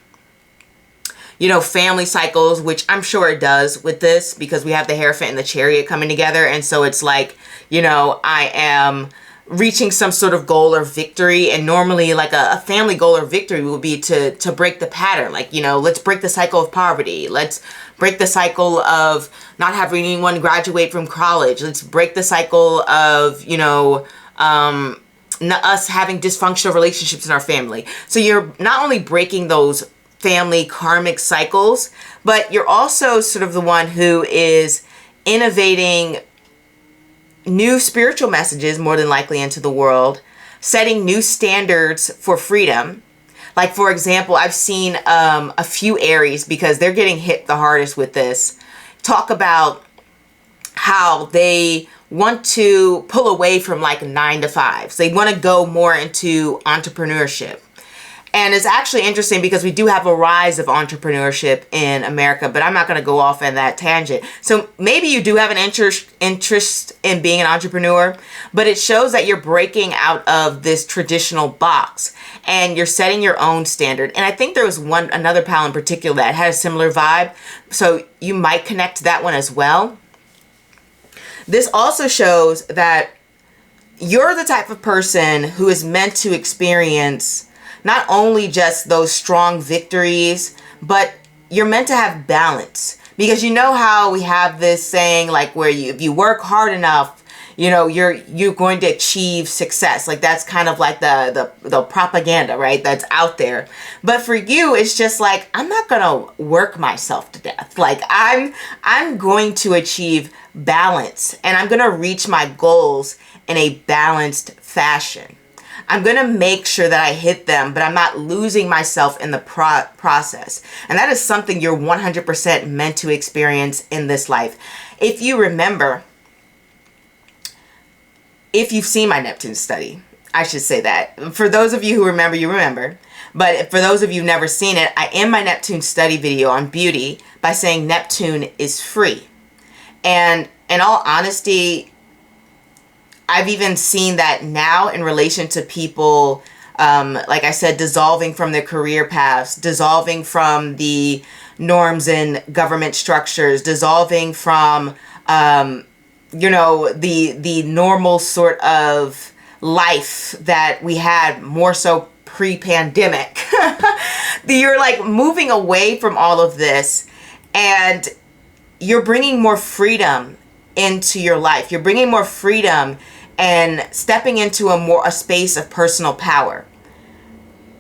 you know, family cycles, which I'm sure it does with this, because we have the Hierophant and the Chariot coming together. And so it's like, you know, I am reaching some sort of goal or victory. And normally like a family goal or victory would be to break the pattern. Like, you know, let's break the cycle of poverty. Let's break the cycle of not having anyone graduate from college. Let's break the cycle of, you know, us having dysfunctional relationships in our family. So you're not only breaking those family karmic cycles, but you're also sort of the one who is innovating new spiritual messages, more than likely, into the world, setting new standards for freedom. Like, for example, I've seen a few Aries, because they're getting hit the hardest with this, talk about how they want to pull away from like 9-to-5s. They want to go more into entrepreneurship. And it's actually interesting because we do have a rise of entrepreneurship in America, but I'm not going to go off on that tangent. So maybe you do have an interest in being an entrepreneur, but it shows that you're breaking out of this traditional box and you're setting your own standard. And I think there was another pal in particular that had a similar vibe. So you might connect to that one as well. This also shows that you're the type of person who is meant to experience not only just those strong victories, but you're meant to have balance. Because you know how we have this saying, like, where if you work hard enough, you know, you're going to achieve success. Like, that's kind of like the propaganda, right, that's out there. But for you, it's just like, I'm not gonna work myself to death. Like, I'm going to achieve balance, and I'm gonna reach my goals in a balanced fashion. I'm going to make sure that I hit them, but I'm not losing myself in the process. And that is something you're 100% meant to experience in this life. If you remember, if you've seen my Neptune study, I should say that. For those of you who remember, you remember. But for those of you who've never seen it, I end my Neptune study video on beauty by saying Neptune is free. And in all honesty, I've even seen that now in relation to people, like I said, dissolving from their career paths, dissolving from the norms and government structures, dissolving from, you know, the normal sort of life that we had more so pre-pandemic. You're like moving away from all of this, and you're bringing more freedom into your life. You're bringing more freedom and stepping into a space of personal power.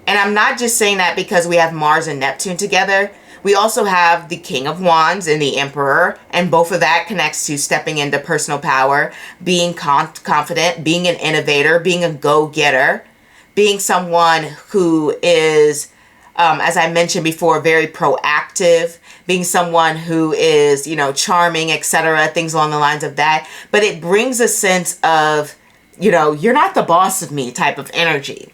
And I'm not just saying that because we have Mars and Neptune together. We also have the King of Wands and the Emperor, and both of that connects to stepping into personal power, being confident, being an innovator, being a go-getter, being someone who is, as I mentioned before, very proactive, being someone who is, you know, charming, etc., things along the lines of that. But it brings a sense of, you know, you're not the boss of me type of energy.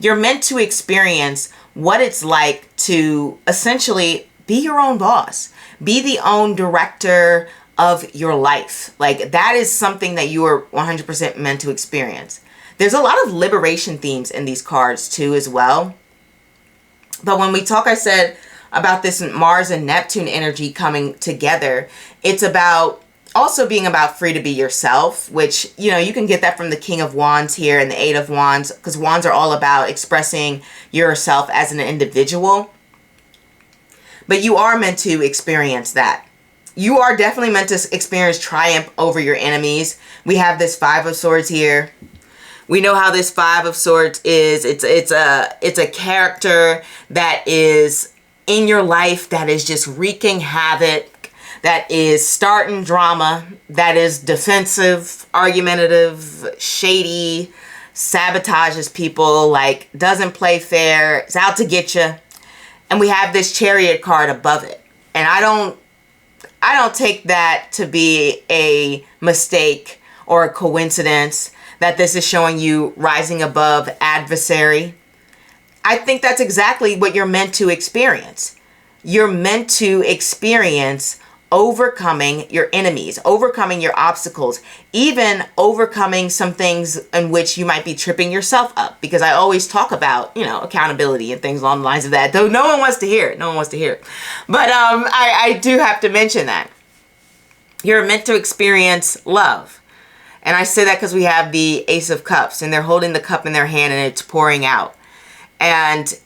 You're meant to experience what it's like to essentially be your own boss, be the own director of your life. Like, that is something that you are 100% meant to experience. There's a lot of liberation themes in these cards too as well. But when we talk, I said, about this Mars and Neptune energy coming together, it's about also being about free to be yourself, which, you know, you can get that from the King of Wands here and the Eight of Wands, because Wands are all about expressing yourself as an individual. But you are meant to experience that. You are definitely meant to experience triumph over your enemies. We have this Five of Swords here. We know how this Five of Swords is. It's a character that is in your life that is just wreaking havoc, that is starting drama, that is defensive, argumentative, shady, sabotages people, like doesn't play fair, is out to get you. And we have this Chariot card above it. And I don't take that to be a mistake or a coincidence that this is showing you rising above adversary. I think that's exactly what you're meant to experience. You're meant to experience overcoming your enemies, overcoming your obstacles, even overcoming some things in which you might be tripping yourself up. Because I always talk about, accountability and things along the lines of that, though no one wants to hear it. No one wants to hear it. But I do have to mention that. You're meant to experience love. And I say that because we have the Ace of Cups, and they're holding the cup in their hand and it's pouring out. And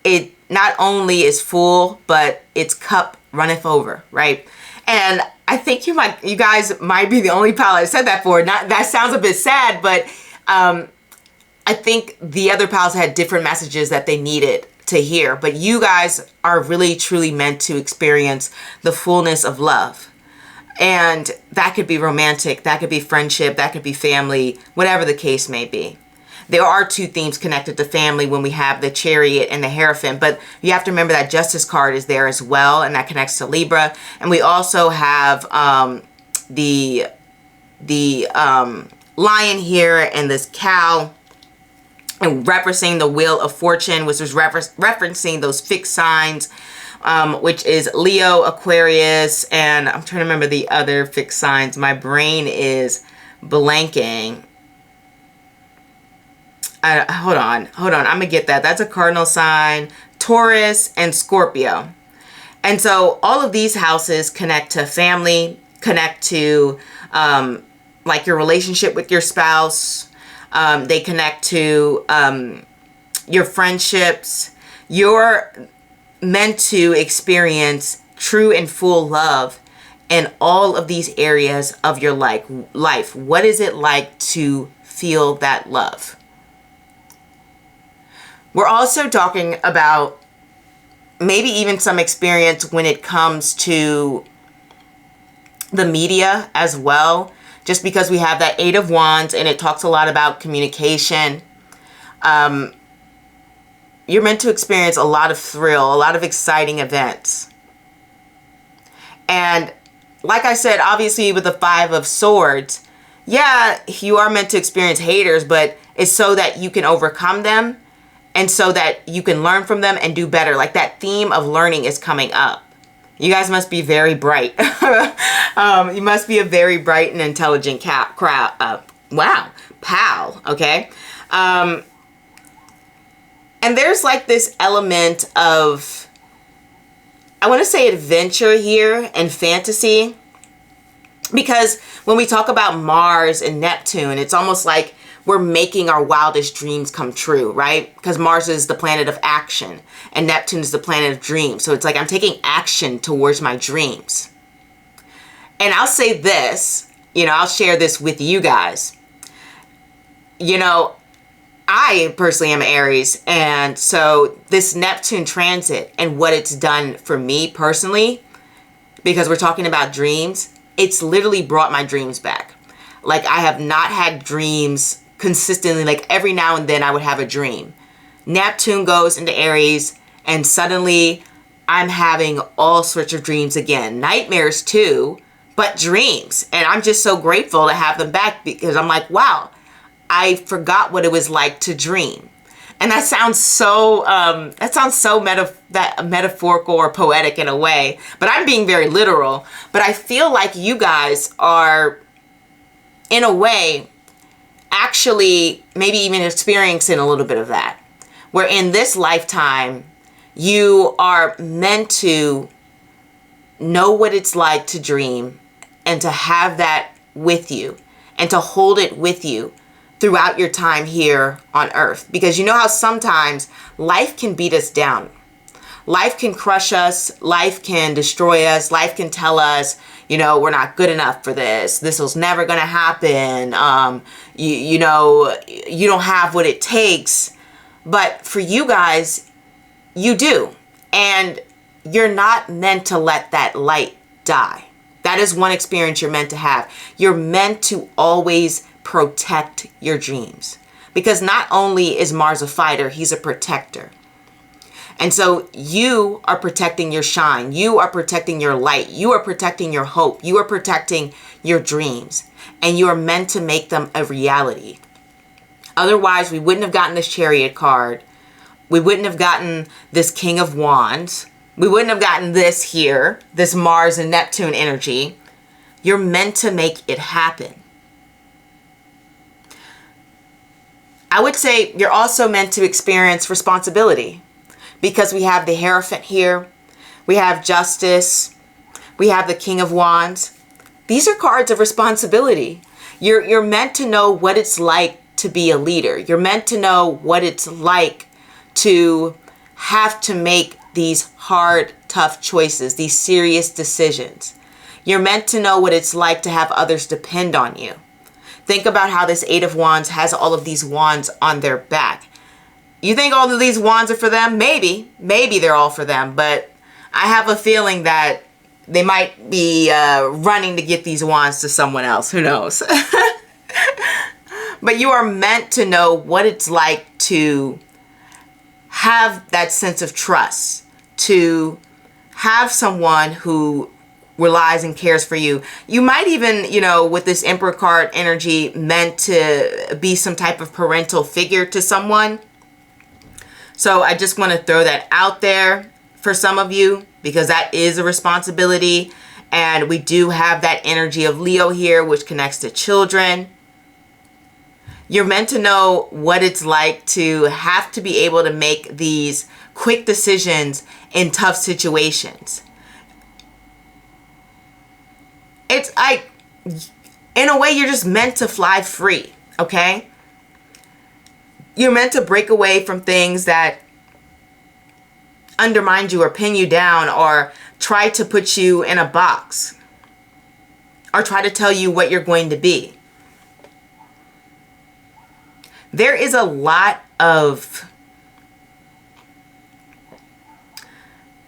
it not only is full, but its cup runneth over, right? And I think you guys might be the only pal I said that for. That sounds a bit sad, but I think the other pals had different messages that they needed to hear. But you guys are really, truly meant to experience the fullness of love. And that could be romantic, that could be friendship, that could be family, whatever the case may be. There are two themes connected to family when we have the Chariot and the Hierophant, but you have to remember that Justice card is there as well, and that connects to Libra. And we also have the lion here and this cow, and referencing the Wheel of Fortune, which was referencing those fixed signs, which is Leo, Aquarius, and I'm trying to remember the other fixed signs. My brain is blanking. Hold on. I'm going to get that. That's a cardinal sign, Taurus and Scorpio. And so all of these houses connect to family, connect to like your relationship with your spouse. They connect to your friendships. You're meant to experience true and full love in all of these areas of your life. What is it like to feel that love? We're also talking about maybe even some experience when it comes to the media as well, just because we have that Eight of Wands and it talks a lot about communication. You're meant to experience a lot of thrill, a lot of exciting events. And like I said, obviously with the Five of Swords, yeah, you are meant to experience haters, but it's so that you can overcome them and so that you can learn from them and do better. Like that theme of learning is coming up. You guys must be very bright. You must be a very bright and intelligent pal, okay? And there's like this element of, I want to say adventure here and fantasy. Because when we talk about Mars and Neptune, it's almost like we're making our wildest dreams come true, right? Because Mars is the planet of action and Neptune is the planet of dreams. So it's like I'm taking action towards my dreams. And I'll say this, I'll share this with you guys. I personally am Aries, and so this Neptune transit and what it's done for me personally, because we're talking about dreams, it's literally brought my dreams back. Like I have not had dreams consistently, like every now and then I would have a dream. Neptune goes into Aries and suddenly I'm having all sorts of dreams again. Nightmares too, but dreams. And I'm just so grateful to have them back because I'm like, wow, I forgot what it was like to dream. And that sounds so metaphorical or poetic in a way, but I'm being very literal. But I feel like you guys are, in a way, actually maybe even experiencing a little bit of that. Where in this lifetime, you are meant to know what it's like to dream and to have that with you and to hold it with you throughout your time here on earth. Because you know how sometimes life can beat us down. Life can crush us. Life can destroy us. Life can tell us, we're not good enough for this. This was never going to happen. You don't have what it takes. But for you guys, you do. And you're not meant to let that light die. That is one experience you're meant to have. You're meant to always protect your dreams. Because not only is Mars a fighter, he's a protector. And so you are protecting your shine. You are protecting your light. You are protecting your hope. You are protecting your dreams. And you are meant to make them a reality. Otherwise, we wouldn't have gotten this Chariot card. We wouldn't have gotten this King of Wands. We wouldn't have gotten this here, this Mars and Neptune energy. You're meant to make it happen. I would say you're also meant to experience responsibility, because we have the Hierophant here. We have Justice. We have the King of Wands. These are cards of responsibility. You're meant to know what it's like to be a leader. You're meant to know what it's like to have to make these hard, tough choices, these serious decisions. You're meant to know what it's like to have others depend on you. Think about how this Eight of Wands has all of these wands on their back. You think all of these wands are for them? Maybe they're all for them, but I have a feeling that they might be running to get these wands to someone else. Who knows? But you are meant to know what it's like to have that sense of trust, to have someone who relies and cares for you. You might even, with this Emperor card energy, meant to be some type of parental figure to someone. So I just want to throw that out there for some of you, because that is a responsibility. And we do have that energy of Leo here, which connects to children. You're meant to know what it's like to have to be able to make these quick decisions in tough situations. It's like, in a way, you're just meant to fly free, okay? You're meant to break away from things that undermine you or pin you down or try to put you in a box or try to tell you what you're going to be. There is a lot of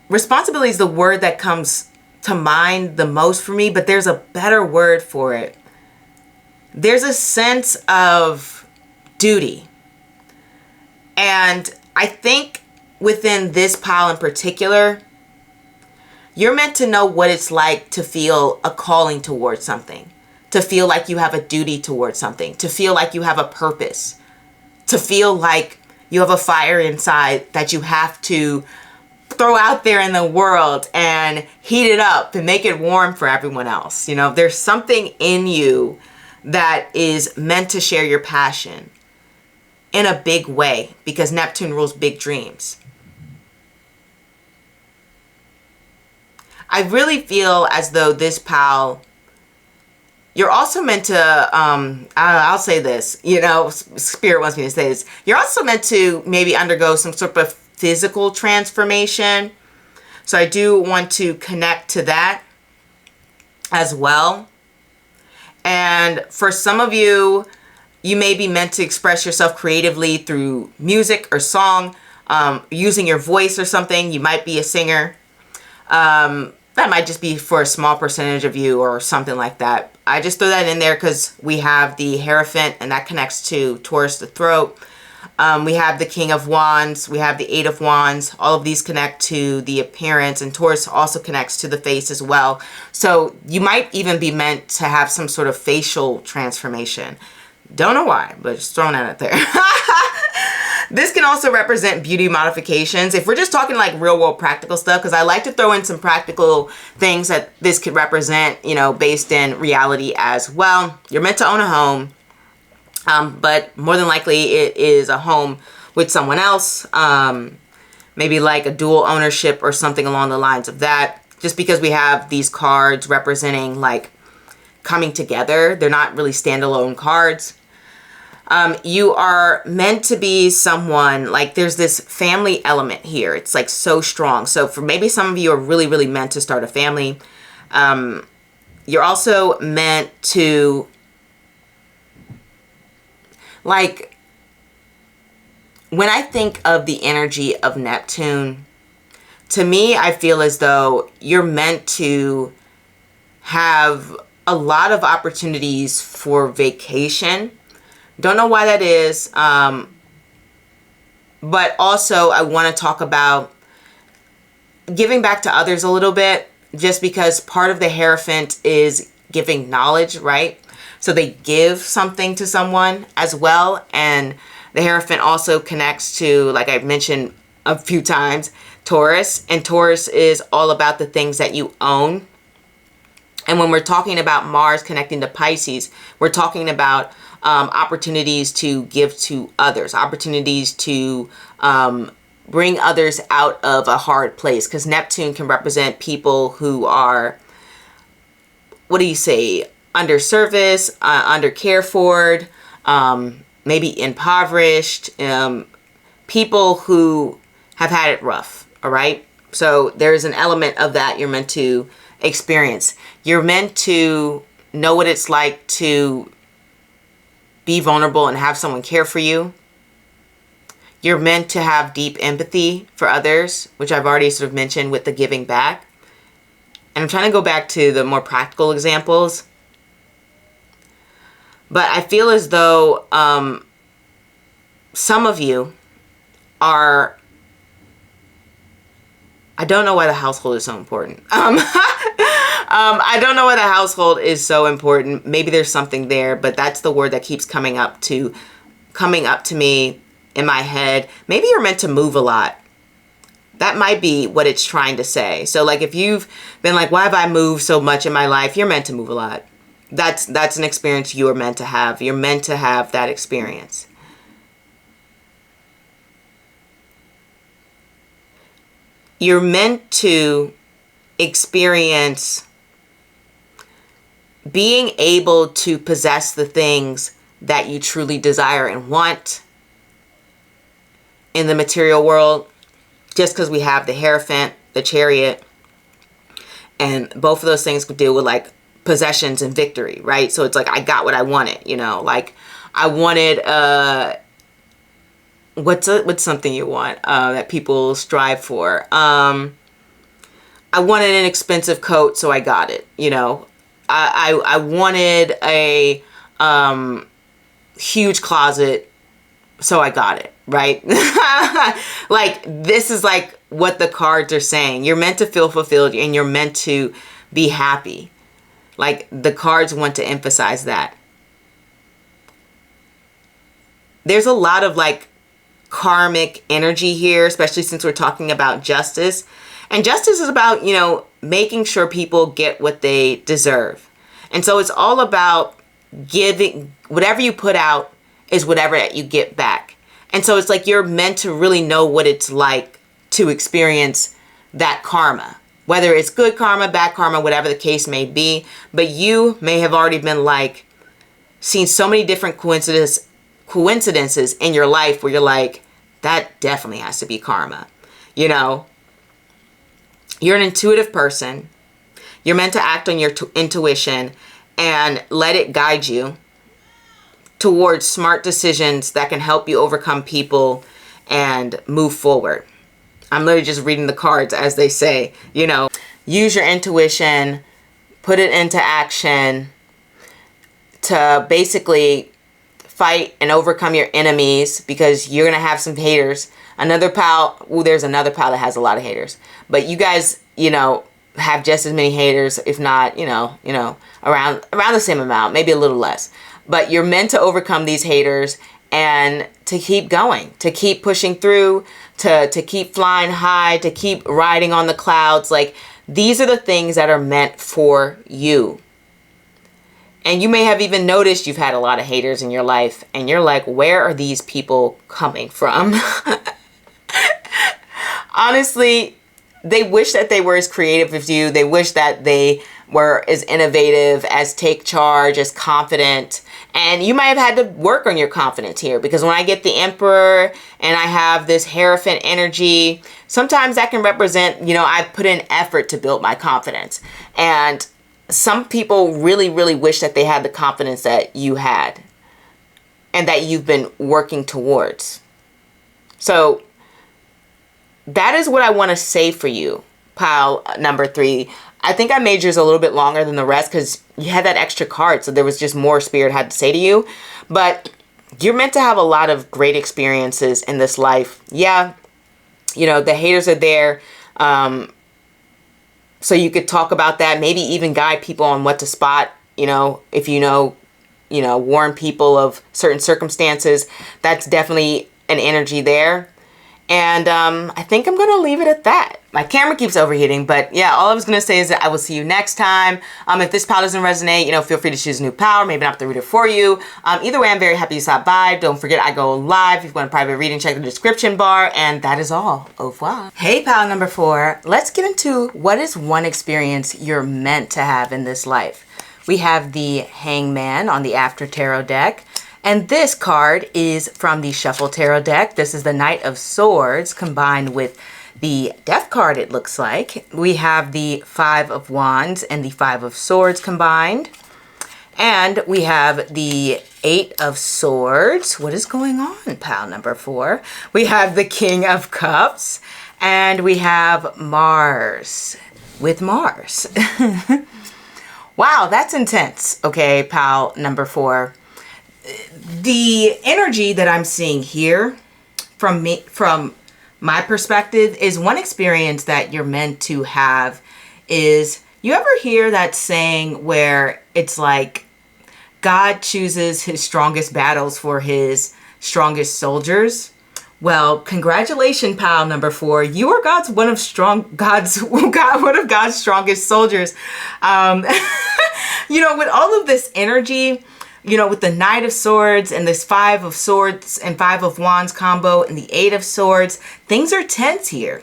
responsibility is the word that comes to mind the most for me, but there's a better word for it. There's a sense of duty. And I think within this pile in particular, you're meant to know what it's like to feel a calling towards something, to feel like you have a duty towards something, to feel like you have a purpose, to feel like you have a fire inside that you have to throw out there in the world and heat it up and make it warm for everyone else. There's something in you that is meant to share your passion in a big way, because Neptune rules big dreams. I really feel as though this pal, you're also meant to, I'll say this, Spirit wants me to say this. You're also meant to maybe undergo some sort of physical transformation. So I do want to connect to that as well. And for some of you, you may be meant to express yourself creatively through music or song, using your voice or something. You might be a singer. That might just be for a small percentage of you or something like that. I just throw that in there because we have the Hierophant, and that connects to Taurus, the throat. We have the King of Wands. We have the Eight of Wands. All of these connect to the appearance, and Taurus also connects to the face as well. So you might even be meant to have some sort of facial transformation. Don't know why, but just throwing that out there. This can also represent beauty modifications. If we're just talking like real world practical stuff, because I like to throw in some practical things that this could represent, based in reality as well. You're meant to own a home, but more than likely it is a home with someone else. Maybe like a dual ownership or something along the lines of that. Just because we have these cards representing like coming together, they're not really standalone cards. You are meant to be someone, like there's this family element here. It's like so strong. So for maybe some of you are really, really meant to start a family. You're also meant to, like, when I think of the energy of Neptune, to me, I feel as though you're meant to have a lot of opportunities for vacation. Don't know why that is. But also I want to talk about giving back to others a little bit, just because part of the Hierophant is giving knowledge, right? So they give something to someone as well. And the Hierophant also connects to, like I've mentioned a few times, Taurus. And Taurus is all about the things that you own. And when we're talking about Mars connecting to Pisces, we're talking about opportunities to give to others, opportunities to bring others out of a hard place, because Neptune can represent people who are, what do you say, under service, under cared for, maybe impoverished, people who have had it rough. All right. So there's an element of that you're meant to experience. You're meant to know what it's like to be vulnerable and have someone care for you. You're meant to have deep empathy for others, which I've already sort of mentioned with the giving back. And I'm trying to go back to the more practical examples. But I feel as though some of you are, I don't know why the household is so important. I don't know why the household is so important. Maybe there's something there, but that's the word that keeps coming up to me in my head. Maybe you're meant to move a lot. That might be what it's trying to say. So like if you've been like, why have I moved so much in my life? You're meant to move a lot. That's an experience you are meant to have. You're meant to have that experience. You're meant to experience being able to possess the things that you truly desire and want in the material world, just because we have the Hierophant, the Chariot, and both of those things could deal with like possessions and victory, right? So it's like, I got what I wanted, you know, like I wanted, what's something you want, that people strive for? I wanted an expensive coat, so I got it, you know. I wanted a, huge closet, so I got it, right? Like, this is like what the cards are saying. You're meant to feel fulfilled and you're meant to be happy. Like, the cards want to emphasize that. There's a lot of like karmic energy here, especially since we're talking about justice. And justice is about, you know, making sure people get what they deserve. And so it's all about giving. Whatever you put out is whatever that you get back. And so it's like you're meant to really know what it's like to experience that karma, whether it's good karma, bad karma, whatever the case may be. But you may have already been like, seen so many different coincidences in your life where you're like, that definitely has to be karma. You know, you're an intuitive person. You're meant to act on your intuition and let it guide you towards smart decisions that can help you overcome people and move forward. I'm literally just reading the cards as they say, you know, use your intuition, put it into action to basically fight and overcome your enemies, because you're going to have some haters. Another pal, there's another pal that has a lot of haters, but you guys, you know, have just as many haters, if not, you know, around the same amount, maybe a little less. But you're meant to overcome these haters and to keep going, to keep pushing through, to keep flying high, to keep riding on the clouds. Like, these are the things that are meant for you. And you may have even noticed you've had a lot of haters in your life and you're like, where are these people coming from? Honestly, they wish that they were as creative as you. They wish that they were as innovative, as take charge, as confident. And you might have had to work on your confidence here, because when I get the Emperor and I have this Hierophant energy, sometimes that can represent, you know, I put in effort to build my confidence. And some people really, really wish that they had the confidence that you had and that you've been working towards. So that is what I want to say for you, pile number 3. I think I made yours a little bit longer than the rest because you had that extra card, so there was just more Spirit had to say to you. But you're meant to have a lot of great experiences in this life. Yeah, you know, the haters are there. So you could talk about that, maybe even guide people on what to spot, you know, if you know, warn people of certain circumstances. That's definitely an energy there. And I think I'm going to leave it at that. My camera keeps overheating, but yeah, all I was going to say is that I will see you next time. If this pile doesn't resonate, you know, feel free to choose a new power. Maybe not have to read it for you. Either way, I'm very happy you stopped by. Don't forget, I go live. If you want a private reading, check the description bar. And that is all. Au revoir. Hey, pile number 4. Let's get into what is one experience you're meant to have in this life. We have the Hangman on the Astro-Tarot deck. And this card is from the Shuffle Tarot deck. This is the Knight of Swords combined with the Death card, it looks like. We have the 5 of Wands and the 5 of Swords combined. And we have the 8 of Swords. What is going on, pile number 4? We have the King of Cups. And we have Mars with Mars. Wow, that's intense. Okay, pile number 4. The energy that I'm seeing here from my perspective is one experience that you're meant to have is, you ever hear that saying where it's like God chooses his strongest battles for his strongest soldiers? Well, congratulations, pile number 4. You are one of God's strongest soldiers. You know, with all of this energy, you know, with the Knight of Swords and this 5 of Swords and 5 of Wands combo and the 8 of Swords, things are tense here.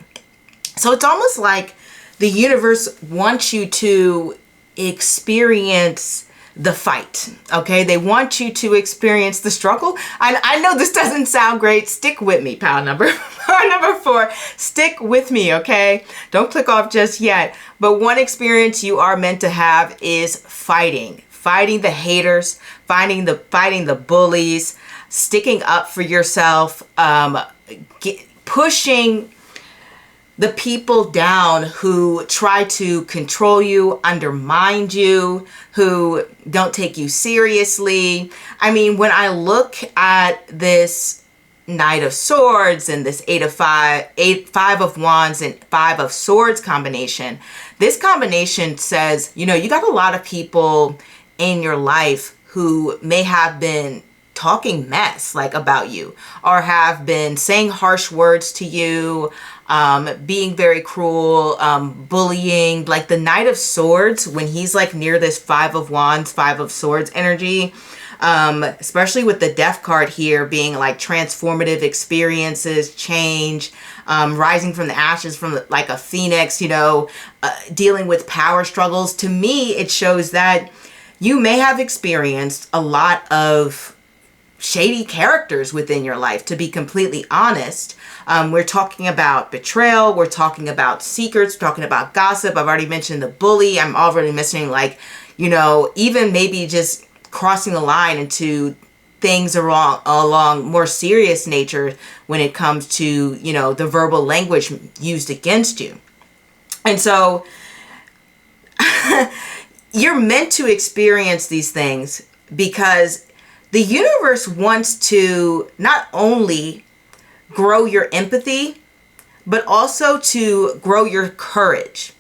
So it's almost like the universe wants you to experience the fight, okay? They want you to experience the struggle. I know this doesn't sound great. Stick with me, pile number 4. Stick with me, okay? Don't click off just yet. But one experience you are meant to have is fighting the haters, fighting the bullies, sticking up for yourself, pushing the people down who try to control you, undermine you, who don't take you seriously. I mean, when I look at this Knight of Swords and this 5 of Wands and 5 of Swords combination, this combination says, you know, you got a lot of people in your life who may have been talking mess like about you, or have been saying harsh words to you, being very cruel, bullying. Like the Knight of Swords, when he's like near this 5 of Wands, 5 of Swords energy, especially with the Death card here being like transformative experiences, change, rising from the ashes from like a phoenix, you know, dealing with power struggles. To me, it shows that you may have experienced a lot of shady characters within your life, to be completely honest. We're talking about betrayal. We're talking about secrets. We're talking about gossip. I've already mentioned the bully. I'm already mentioning, like, you know, even maybe just crossing the line into things along more serious nature when it comes to, you know, the verbal language used against you. And so you're meant to experience these things because the universe wants to not only grow your empathy, but also to grow your courage.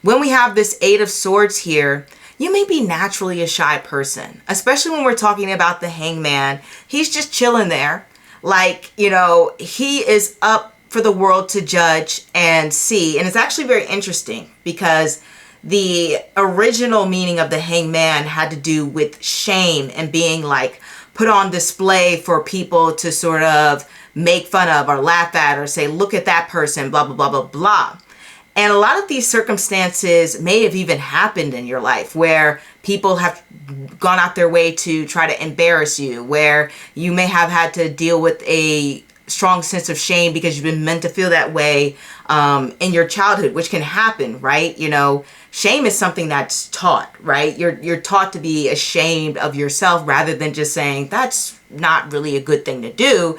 When we have this 8 of Swords here, you may be naturally a shy person, especially when we're talking about the Hangman. He's just chilling there. Like, you know, he is up for the world to judge and see. And it's actually very interesting because the original meaning of the Hangman had to do with shame and being like put on display for people to sort of make fun of or laugh at or say, look at that person, blah, blah, blah, blah, blah. And a lot of these circumstances may have even happened in your life where people have gone out their way to try to embarrass you, where you may have had to deal with a strong sense of shame because you've been meant to feel that way in your childhood, which can happen, right? You know, shame is something that's taught, right? You're taught to be ashamed of yourself rather than just saying that's not really a good thing to do.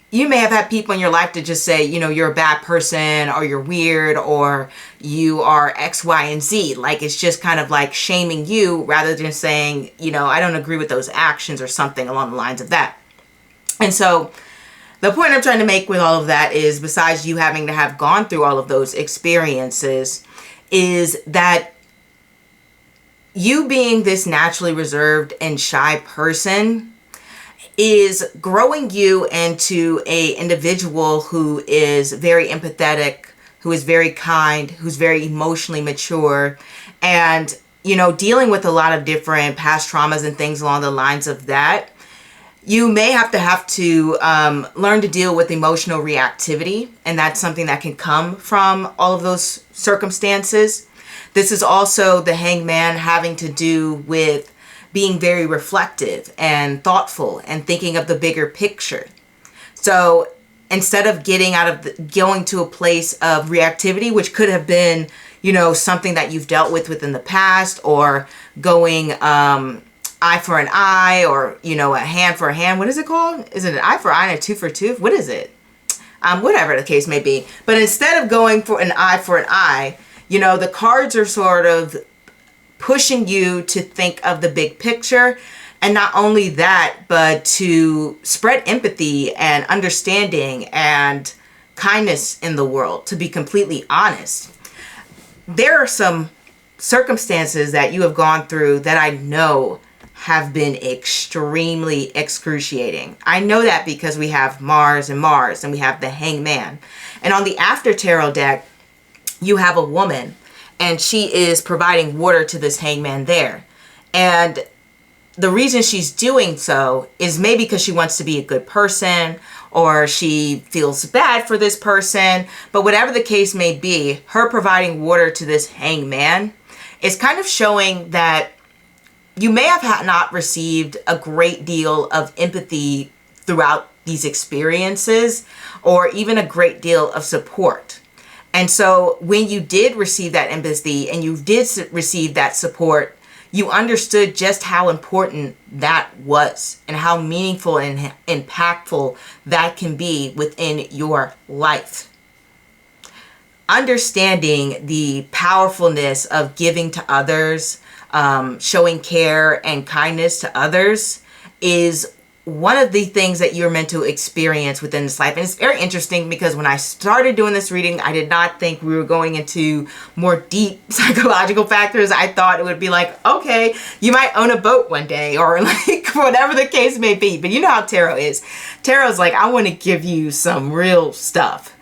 you may have had people in your life to just say, you know, you're a bad person, or you're weird, or you are X, Y, and Z. Like, it's just kind of like shaming you rather than saying, you know, I don't agree with those actions or something along the lines of that. And so the point I'm trying to make with all of that is, besides you having to have gone through all of those experiences, is that you being this naturally reserved and shy person is growing you into a individual who is very empathetic, who is very kind, who's very emotionally mature, and, you know, dealing with a lot of different past traumas and things along the lines of that. You may have to learn to deal with emotional reactivity, and that's something that can come from all of those circumstances. This is also the Hangman having to do with being very reflective and thoughtful and thinking of the bigger picture. So instead of going to a place of reactivity, which could have been, you know, something that you've dealt with within the past, or going eye for an eye, or, you know, a hand for a hand. What is it called? Is it an eye for eye and a tooth for tooth? What is it? Whatever the case may be. But instead of going for an eye, you know, the cards are sort of pushing you to think of the big picture. And not only that, but to spread empathy and understanding and kindness in the world, to be completely honest. There are some circumstances that you have gone through that I know have been extremely excruciating. I know that because we have Mars, and we have the Hangman. And on the After Tarot deck, you have a woman, and she is providing water to this Hangman there. And the reason she's doing so is maybe because she wants to be a good person, or she feels bad for this person. But whatever the case may be, her providing water to this Hangman is kind of showing that you may have not received a great deal of empathy throughout these experiences, or even a great deal of support. And so when you did receive that empathy and you did receive that support, you understood just how important that was, and how meaningful and impactful that can be within your life. Understanding the powerfulness of giving to others, showing care and kindness to others, is one of the things that you're meant to experience within this life. And it's very interesting because when I started doing this reading, I did not think we were going into more deep psychological factors. I thought it would be like, okay, you might own a boat one day, or like whatever the case may be. But you know how tarot is. Tarot's like, I want to give you some real stuff.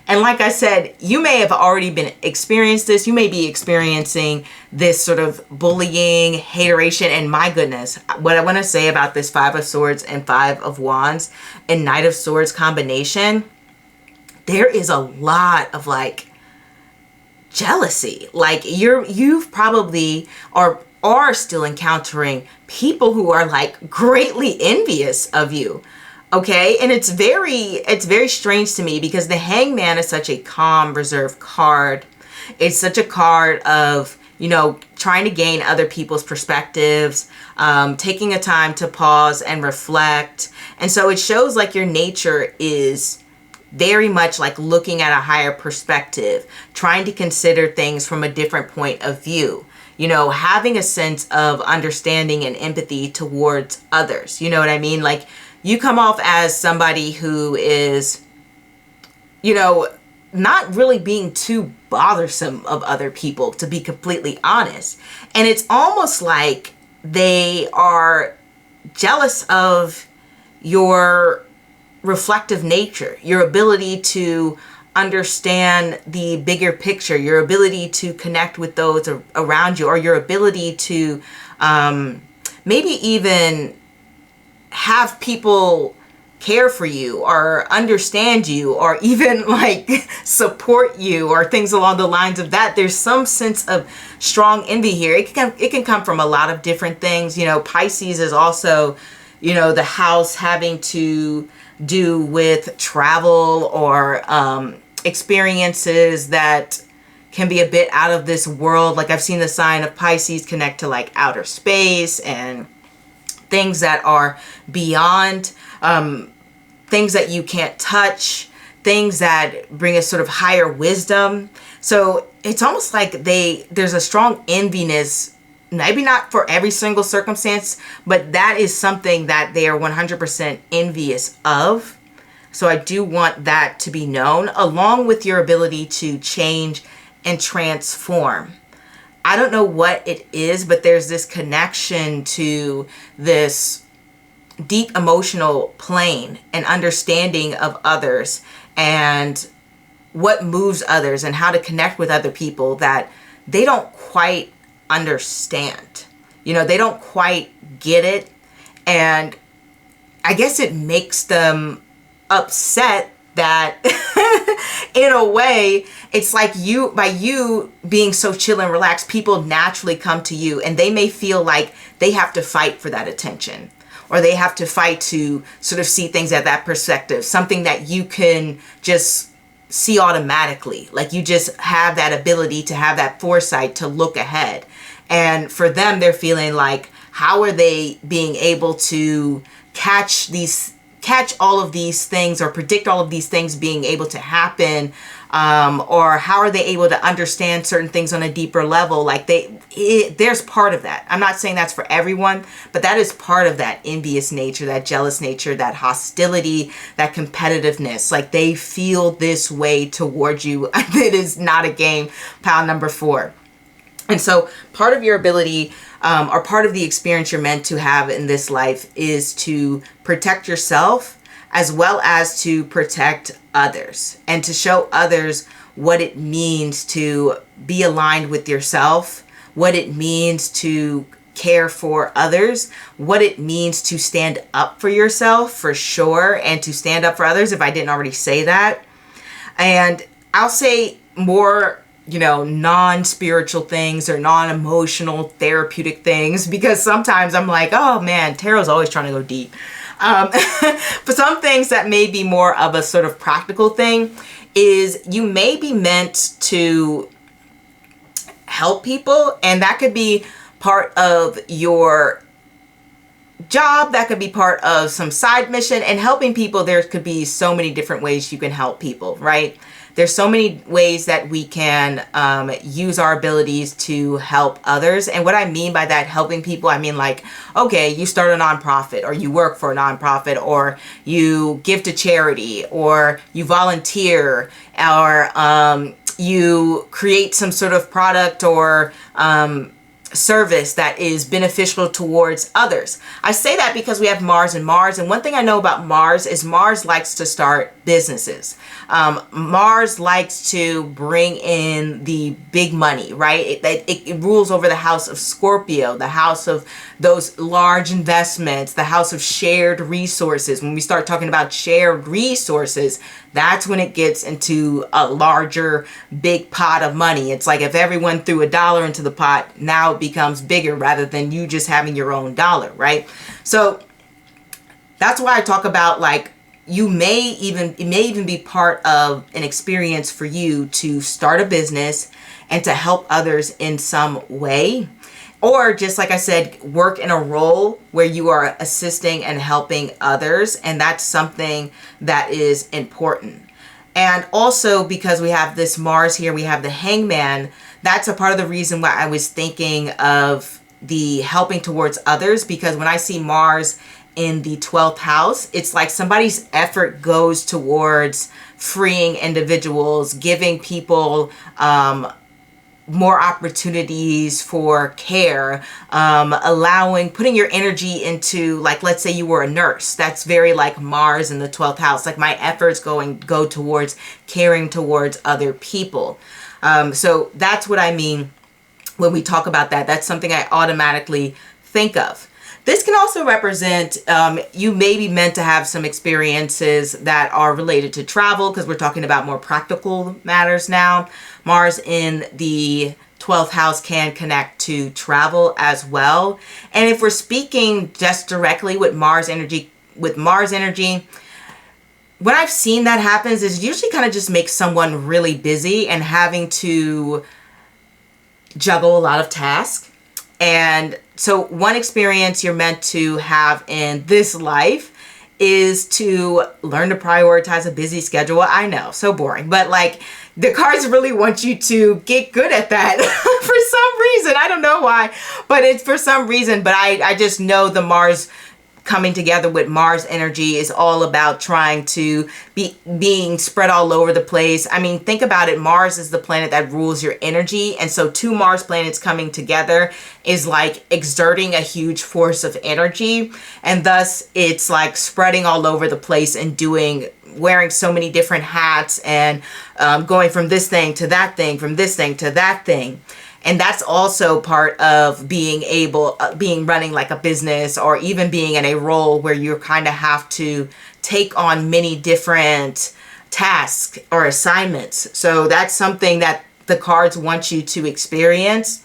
And like I said, you may have already experienced this. You may be experiencing this sort of bullying, hateration, and my goodness, what I want to say about this Five of Swords and Five of Wands and Knight of Swords combination, there is a lot of like jealousy. Like you've probably are still encountering people who are like greatly envious of you. Okay, and it's very strange to me because the Hangman is such a calm, reserved card. It's such a card of, you know, trying to gain other people's perspectives, taking a time to pause and reflect. And so it shows like your nature is very much like looking at a higher perspective, trying to consider things from a different point of view. You know, having a sense of understanding and empathy towards others. You know what I mean? Like, you come off as somebody who is, you know, not really being too bothersome of other people, to be completely honest. And it's almost like they are jealous of your reflective nature, your ability to understand the bigger picture, your ability to connect with those around you, or your ability to maybe even have people care for you or understand you, or even like support you, or things along the lines of that. There's some sense of strong envy here. It can come from a lot of different things. You know, Pisces is also, you know, the house having to do with travel, or experiences that can be a bit out of this world. Like I've seen the sign of Pisces connect to like outer space and things that are beyond things that you can't touch, things that bring a sort of higher wisdom. So it's almost like there's a strong enviness, maybe not for every single circumstance, but that is something that they are 100% envious of. So I do want that to be known, along with your ability to change and transform. I don't know what it is, but there's this connection to this deep emotional plane and understanding of others and what moves others and how to connect with other people that they don't quite understand. You know, they don't quite get it. And I guess it makes them upset that in a way, it's like by you being so chill and relaxed, people naturally come to you, and they may feel like they have to fight for that attention, or they have to fight to sort of see things at that perspective, something that you can just see automatically. Like you just have that ability to have that foresight to look ahead. And for them, they're feeling like, how are they being able to catch all of these things or predict all of these things being able to happen, or how are they able to understand certain things on a deeper level? Like there's part of that. I'm not saying that's for everyone, but that is part of that envious nature, that jealous nature, that hostility, that competitiveness. Like they feel this way towards you. It is not a game. Pile number 4. And so part of your ability, or part of the experience you're meant to have in this life, is to protect yourself as well as to protect others, and to show others what it means to be aligned with yourself, what it means to care for others, what it means to stand up for yourself for sure, and to stand up for others, if I didn't already say that. And I'll say more, non-spiritual things or non-emotional therapeutic things, because sometimes I'm like, oh man, tarot's always trying to go deep. For some things that may be more of a sort of practical thing, is you may be meant to help people, and that could be part of your job, that could be part of some side mission. And helping people, there could be so many different ways you can help people, right? There's so many ways that we can use our abilities to help others. And what I mean by that, helping people, I mean like, okay, you start a nonprofit, or you work for a nonprofit, or you give to charity, or you volunteer, or you create some sort of product or service that is beneficial towards others. I say that because we have Mars and Mars, and one thing I know about Mars is Mars likes to start businesses. Mars likes to bring in the big money, right? It rules over the house of Scorpio, the house of those large investments, the house of shared resources. When we start talking about shared resources, that's when it gets into a larger, big pot of money. It's like if everyone threw $1 into the pot, now it becomes bigger rather than you just having your own dollar, right? So that's why I talk about, like, it may even be part of an experience for you to start a business and to help others in some way. Or just like I said, work in a role where you are assisting and helping others. And that's something that is important. And also, because we have this Mars here, we have the Hangman. That's a part of the reason why I was thinking of the helping towards others. Because when I see Mars in the 12th house, it's like somebody's effort goes towards freeing individuals, giving people more opportunities for care, putting your energy into, like, let's say you were a nurse. That's very like Mars in the 12th house. Like, my efforts go towards caring towards other people. So that's what I mean when we talk about that. That's something I automatically think of. This can also represent, you may be meant to have some experiences that are related to travel, because we're talking about more practical matters now. Mars in the 12th house can connect to travel as well. And if we're speaking just directly with Mars energy, when I've seen that happens, is usually kind of just makes someone really busy and having to juggle a lot of tasks. And so one experience you're meant to have in this life is to learn to prioritize a busy schedule. I know, so boring, but like the cards really want you to get good at that for some reason. I don't know why, but it's for some reason. But I just know the Mars coming together with Mars energy is all about trying to being spread all over the place. I mean, think about it. Mars is the planet that rules your energy. And so two Mars planets coming together is like exerting a huge force of energy. And thus it's like spreading all over the place and wearing so many different hats and going from this thing to that thing, from this thing to that thing. And that's also part of being running like a business, or even being in a role where you kind of have to take on many different tasks or assignments. So that's something that the cards want you to experience.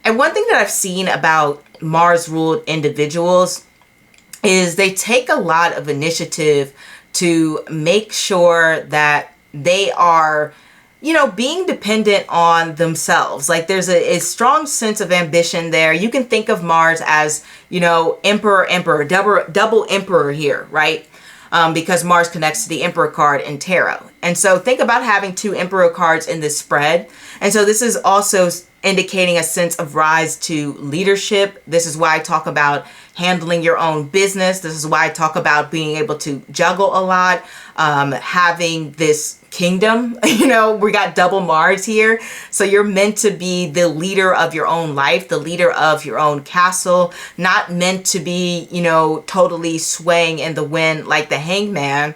And one thing that I've seen about Mars ruled individuals is they take a lot of initiative to make sure that they are, being dependent on themselves. Like there's a strong sense of ambition there. You can think of Mars as, emperor, double emperor here, right? Because Mars connects to the emperor card in tarot. And so think about having two emperor cards in this spread. And so this is also indicating a sense of rise to leadership. This is why I talk about handling your own business. This is why I talk about being able to juggle a lot, having this kingdom. We got double Mars here. So you're meant to be the leader of your own life, the leader of your own castle, not meant to be, totally swaying in the wind like the hangman.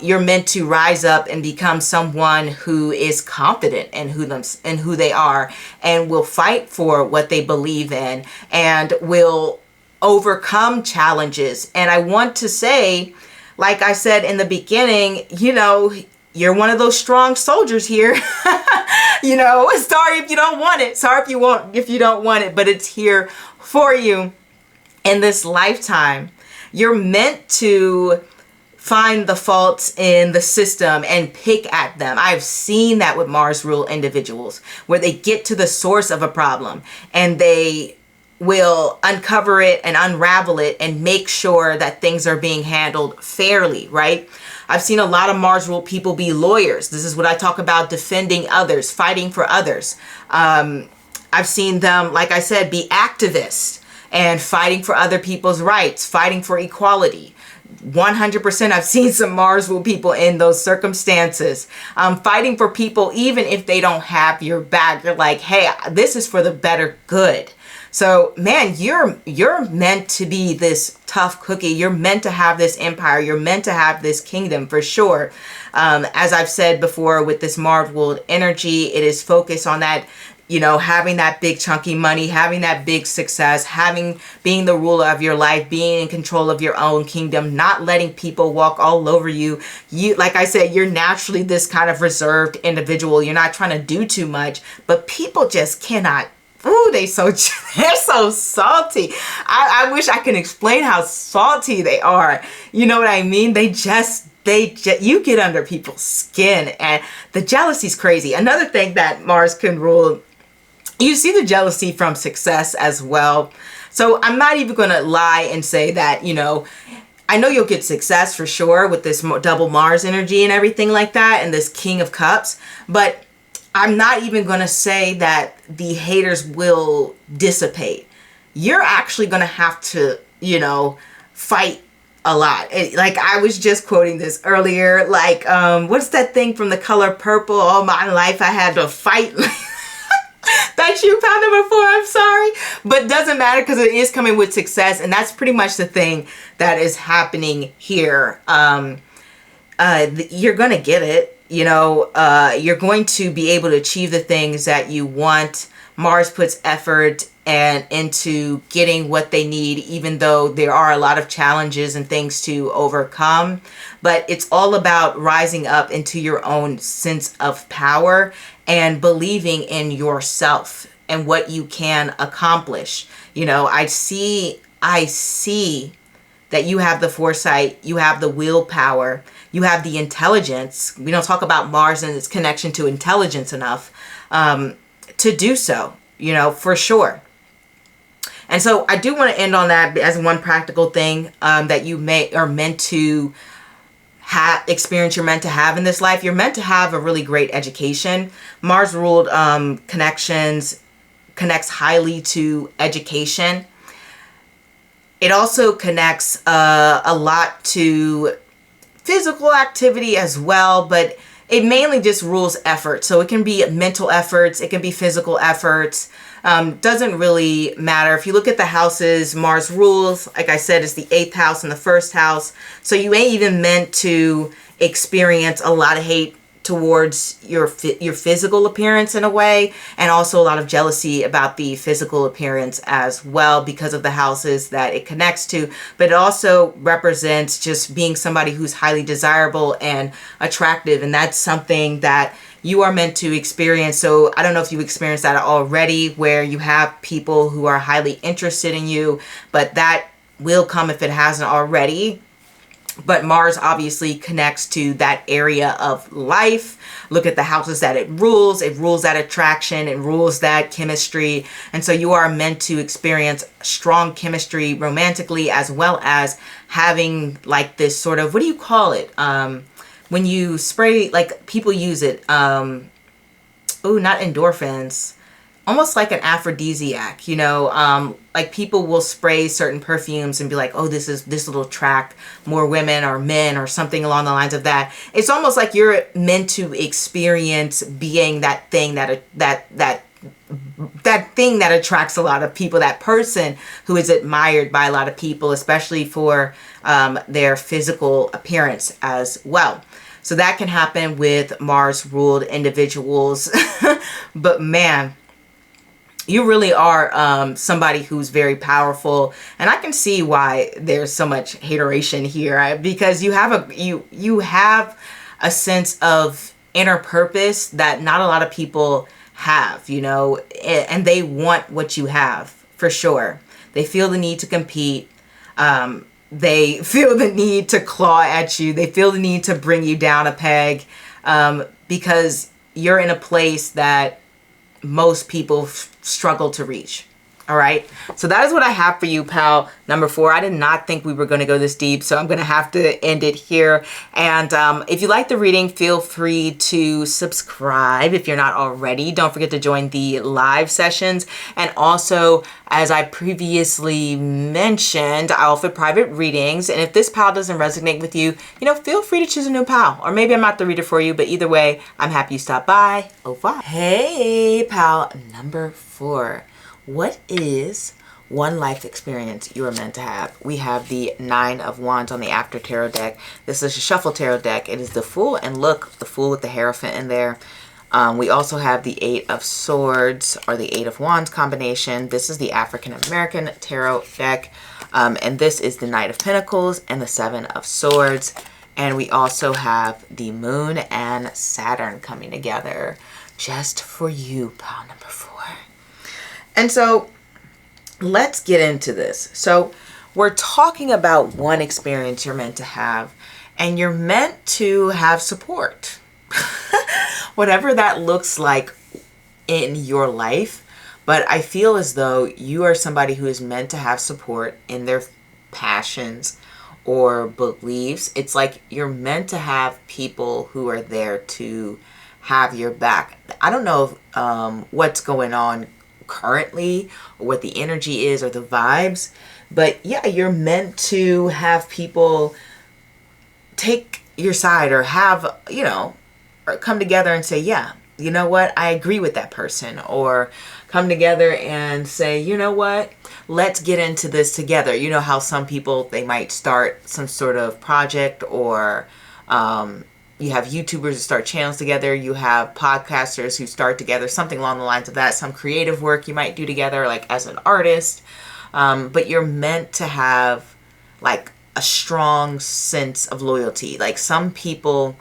You're meant to rise up and become someone who is confident in who they are, and will fight for what they believe in, and will overcome challenges. And I want to say, like I said in the beginning, you're one of those strong soldiers here. Sorry if you don't want it. Sorry if you don't want it, but it's here for you in this lifetime. You're meant to find the faults in the system and pick at them. I've seen that with Mars ruled individuals, where they get to the source of a problem and they will uncover it and unravel it and make sure that things are being handled fairly, right? I've seen a lot of Mars ruled people be lawyers. This is what I talk about, defending others, fighting for others. I've seen them, like I said, be activists and fighting for other people's rights, fighting for equality. 100% I've seen some Mars ruled people in those circumstances, fighting for people even if they don't have your back. You're like, hey, this is for the better good. So man, you're meant to be this tough cookie. You're meant to have this empire. You're meant to have this kingdom for sure. As I've said before, with this Mars ruled energy, it is focused on that, having that big chunky money, having that big success, being the ruler of your life, being in control of your own kingdom, not letting people walk all over you. Like I said, you're naturally this kind of reserved individual. You're not trying to do too much, but people just cannot. Ooh, they're so salty. I wish I could explain how salty they are. You know what I mean? You get under people's skin, and the jealousy's crazy. Another thing that Mars can rule, you see the jealousy from success as well. So I'm not even going to lie and say that, I know you'll get success for sure with this double Mars energy and everything like that, and this King of Cups, but I'm not even going to say that the haters will dissipate. You're actually going to have to, fight a lot. Like I was just quoting this earlier, like, what's that thing from The Color Purple? All my life I had to fight. That you found it before, I'm sorry. But doesn't matter, because it is coming with success. And that's pretty much the thing that is happening here. You're going to get it. You're going to be able to achieve the things that you want. Mars puts effort into getting what they need, even though there are a lot of challenges and things to overcome. But it's all about rising up into your own sense of power and believing in yourself and what you can accomplish. I see that you have the foresight, you have the willpower, you have the intelligence. We don't talk about Mars and its connection to intelligence enough, to do so, for sure. And so I do want to end on that as one practical thing that you are meant to experience, you're meant to have in this life. You're meant to have a really great education. Mars ruled connects highly to education. It also connects a lot to physical activity as well, but it mainly just rules effort. So it can be mental efforts, it can be physical efforts. Doesn't really matter. If you look at the houses Mars rules, like I said, it's the 8th house and the 1st house. So you ain't even meant to experience a lot of hate towards your physical appearance in a way, and also a lot of jealousy about the physical appearance as well because of the houses that it connects to. But it also represents just being somebody who's highly desirable and attractive, and that's something that you are meant to experience. So I don't know if you've experienced that already, where you have people who are highly interested in you, but that will come if it hasn't already. But Mars obviously connects to that area of life. Look at the houses that it rules. It rules that attraction. It rules that chemistry. And so you are meant to experience strong chemistry romantically, as well as having like this sort of, what do you call it? When you spray, like people use it. Oh, not endorphins. Almost like an aphrodisiac, you know, like people will spray certain perfumes and be like, oh, this will attract more women or men or something along the lines of that. It's almost like you're meant to experience being that thing that thing that attracts a lot of people, that person who is admired by a lot of people, especially for their physical appearance as well. So that can happen with Mars ruled individuals. But man, you really are somebody who's very powerful, and I can see why there's so much hateration here, because you have you have a sense of inner purpose that not a lot of people have, you know, and they want what you have for sure. They feel the need to compete. They feel the need to claw at you. They feel the need to bring you down a peg because you're in a place that most people struggle to reach. All right. So that is what I have for you, pal. Number 4. I did not think we were going to go this deep, so I'm going to have to end it here. And if you like the reading, feel free to subscribe if you're not already. Don't forget to join the live sessions. And also, as I previously mentioned, I offer private readings. And if this pal doesn't resonate with you, you know, feel free to choose a new pal. Or maybe I'm not the reader for you, but either way, I'm happy you stopped by. Au revoir. Hey, pal. Number 4. What is one life experience you are meant to have? We have the 9 of Wands on the Astro-Tarot deck. This is a shuffle tarot deck. It is the Fool, and look, the Fool with the Hierophant in there. We also have the 8 of Swords, or the 8 of Wands combination. This is the African American tarot deck. And this is the Knight of Pentacles and the 7 of Swords. And we also have the Moon and Saturn coming together just for you, pal, number 4. And so let's get into this. So we're talking about one experience you're meant to have, and you're meant to have support. Whatever that looks like in your life. But I feel as though you are somebody who is meant to have support in their passions or beliefs. It's like you're meant to have people who are there to have your back. I don't know what's going on currently, or what the energy is, or the vibes, but yeah, you're meant to have people take your side, or have, you know, or come together and say, yeah, you know what, I agree with that person, or come together and say, you know what, let's get into this together. You know how some people, they might start some sort of project, or you have YouTubers who start channels together. You have podcasters who start together, something along the lines of that. Some creative work you might do together, like as an artist. But you're meant to have like a strong sense of loyalty. Like some people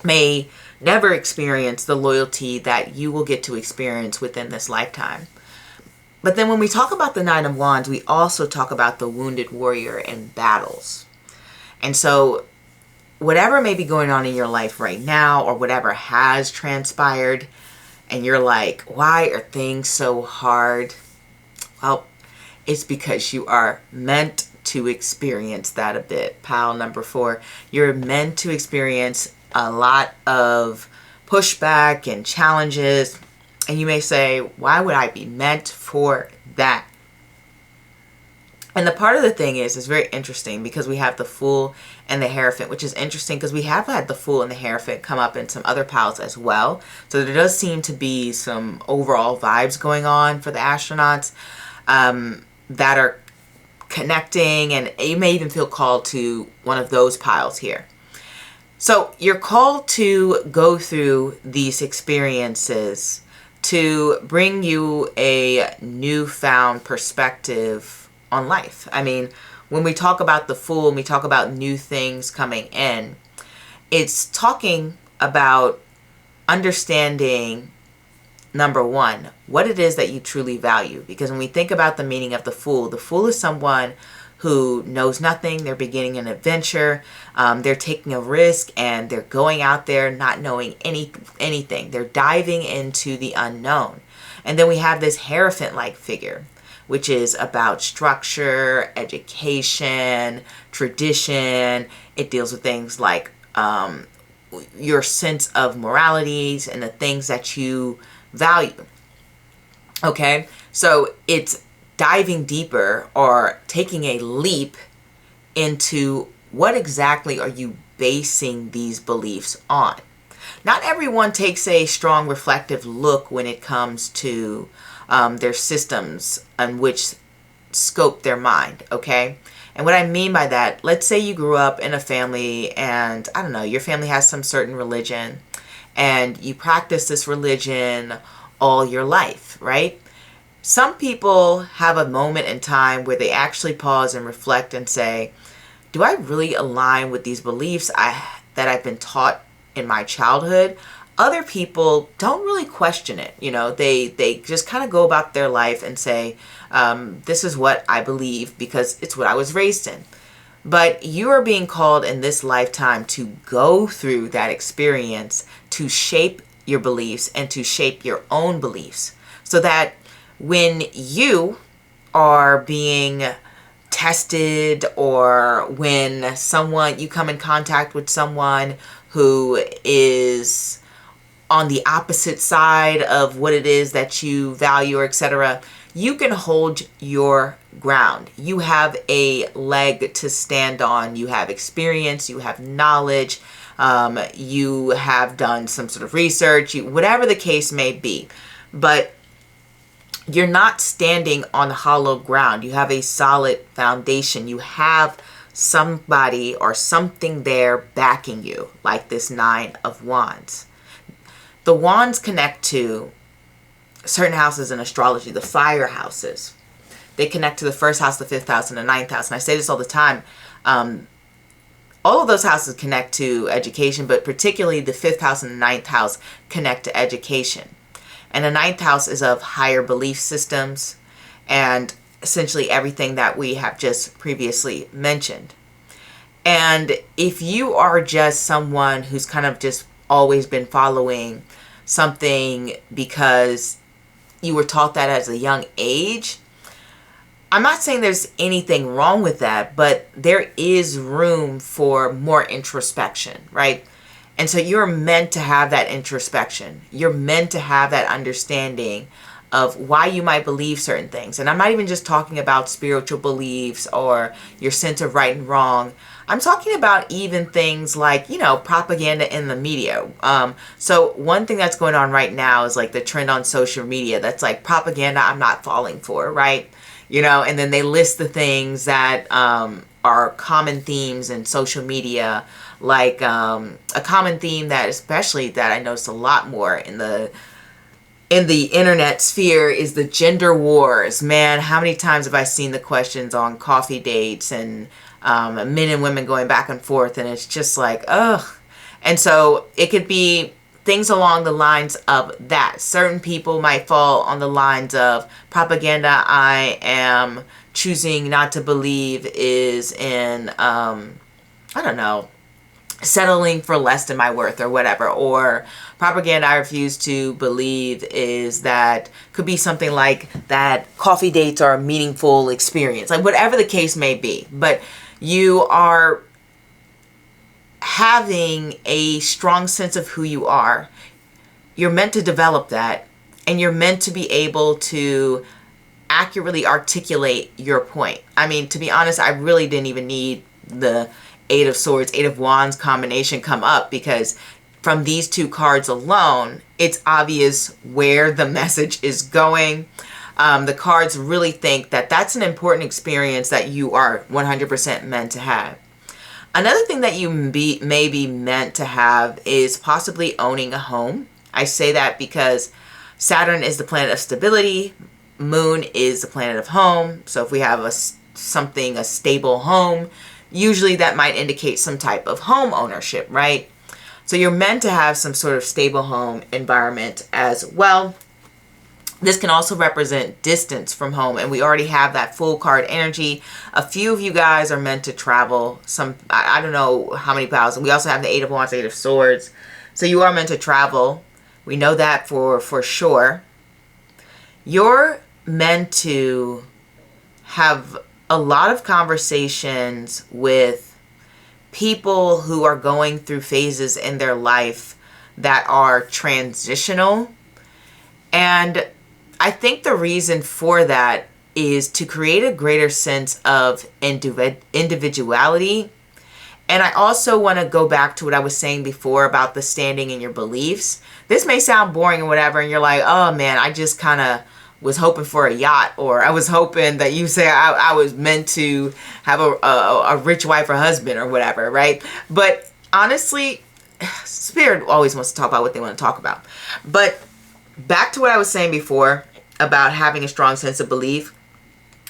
may never experience the loyalty that you will get to experience within this lifetime. But then when we talk about the 9 of Wands, we also talk about the wounded warrior in battles. And so whatever may be going on in your life right now, or whatever has transpired, and you're like, why are things so hard? Well, it's because you are meant to experience that a bit. Pile number 4, you're meant to experience a lot of pushback and challenges. And you may say, why would I be meant for that? And the part of the thing is, it's very interesting because we have the Fool and the Hierophant, which is interesting because we have had the Fool and the Hierophant come up in some other piles as well. So there does seem to be some overall vibes going on for the astronauts that are connecting, and you may even feel called to one of those piles here. So you're called to go through these experiences to bring you a newfound perspective on life. I mean, when we talk about the Fool and we talk about new things coming in, it's talking about understanding, number 1, what it is that you truly value. Because when we think about the meaning of the Fool is someone who knows nothing. They're beginning an adventure. They're taking a risk, and they're going out there not knowing anything. They're diving into the unknown. And then we have this Hierophant-like figure, which is about structure, education, tradition. It deals with things like your sense of moralities and the things that you value. Okay, so it's diving deeper or taking a leap into what exactly are you basing these beliefs on. Not everyone takes a strong reflective look when it comes to their systems on which scope their mind, okay? And what I mean by that, let's say you grew up in a family and, I don't know, your family has some certain religion and you practice this religion all your life, right? Some people have a moment in time where they actually pause and reflect and say, do I really align with these beliefs that I've been taught in my childhood? Other people don't really question it. You know, they just kind of go about their life and say, this is what I believe because it's what I was raised in. But you are being called in this lifetime to go through that experience, to shape your beliefs and to shape your own beliefs, so that when you are being tested, or when you come in contact with someone who is on the opposite side of what it is that you value, or etc., you can hold your ground. You have a leg to stand on. You have experience, you have knowledge, you have done some sort of research, whatever the case may be. But you're not standing on hollow ground. You have a solid foundation. You have somebody or something there backing you, like this 9 of Wands. The wands connect to certain houses in astrology, the fire houses. They connect to the 1st house, the 5th house, and the 9th house. And I say this all the time. All of those houses connect to education, but particularly the 5th house and the 9th house connect to education. And the 9th house is of higher belief systems and essentially everything that we have just previously mentioned. And if you are just someone who's kind of just always been following something because you were taught that as a young age, I'm not saying there's anything wrong with that, but there is room for more introspection, right? And so you're meant to have that introspection. You're meant to have that understanding of why you might believe certain things. And I'm not even just talking about spiritual beliefs or your sense of right and wrong. I'm talking about even things like, you know, propaganda in the media. So one thing that's going on right now is like the trend on social media that's like propaganda I'm not falling for, right? You know, and then they list the things that are common themes in social media, like a common theme that especially that I notice a lot more in the internet sphere is the gender wars. Man, how many times have I seen the questions on coffee dates and men and women going back and forth, and it's just like, ugh. And so it could be things along the lines of that. Certain people might fall on the lines of propaganda I am choosing not to believe is in, I don't know, settling for less than my worth or whatever. Or propaganda I refuse to believe is that could be something like that coffee dates are a meaningful experience, like whatever the case may be. But you are having a strong sense of who you are. You're meant to develop that, and you're meant to be able to accurately articulate your point. I mean, to be honest, I really didn't even need the Eight of Swords, Eight of Wands combination come up, because from these two cards alone, it's obvious where the message is going. The cards really think that that's an important experience that you are 100% meant to have. Another thing that you may be meant to have is possibly owning a home. I say that because Saturn is the planet of stability. Moon is the planet of home. So if we have a stable home, usually that might indicate some type of home ownership, right? So you're meant to have some sort of stable home environment as well. This can also represent distance from home, and we already have that full card energy. A few of you guys are meant to travel. I don't know how many pals. We also have the Eight of Wands, Eight of Swords. So you are meant to travel. We know that for sure. You're meant to have a lot of conversations with people who are going through phases in their life that are transitional. And I think the reason for that is to create a greater sense of individuality. And I also want to go back to what I was saying before about the standing in your beliefs. This may sound boring or whatever, and you're like, oh man, I just kind of was hoping for a yacht, or I was hoping that you say I was meant to have a rich wife or husband or whatever, right? But honestly, Spirit always wants to talk about what they want to talk about. But back to what I was saying before about having a strong sense of belief.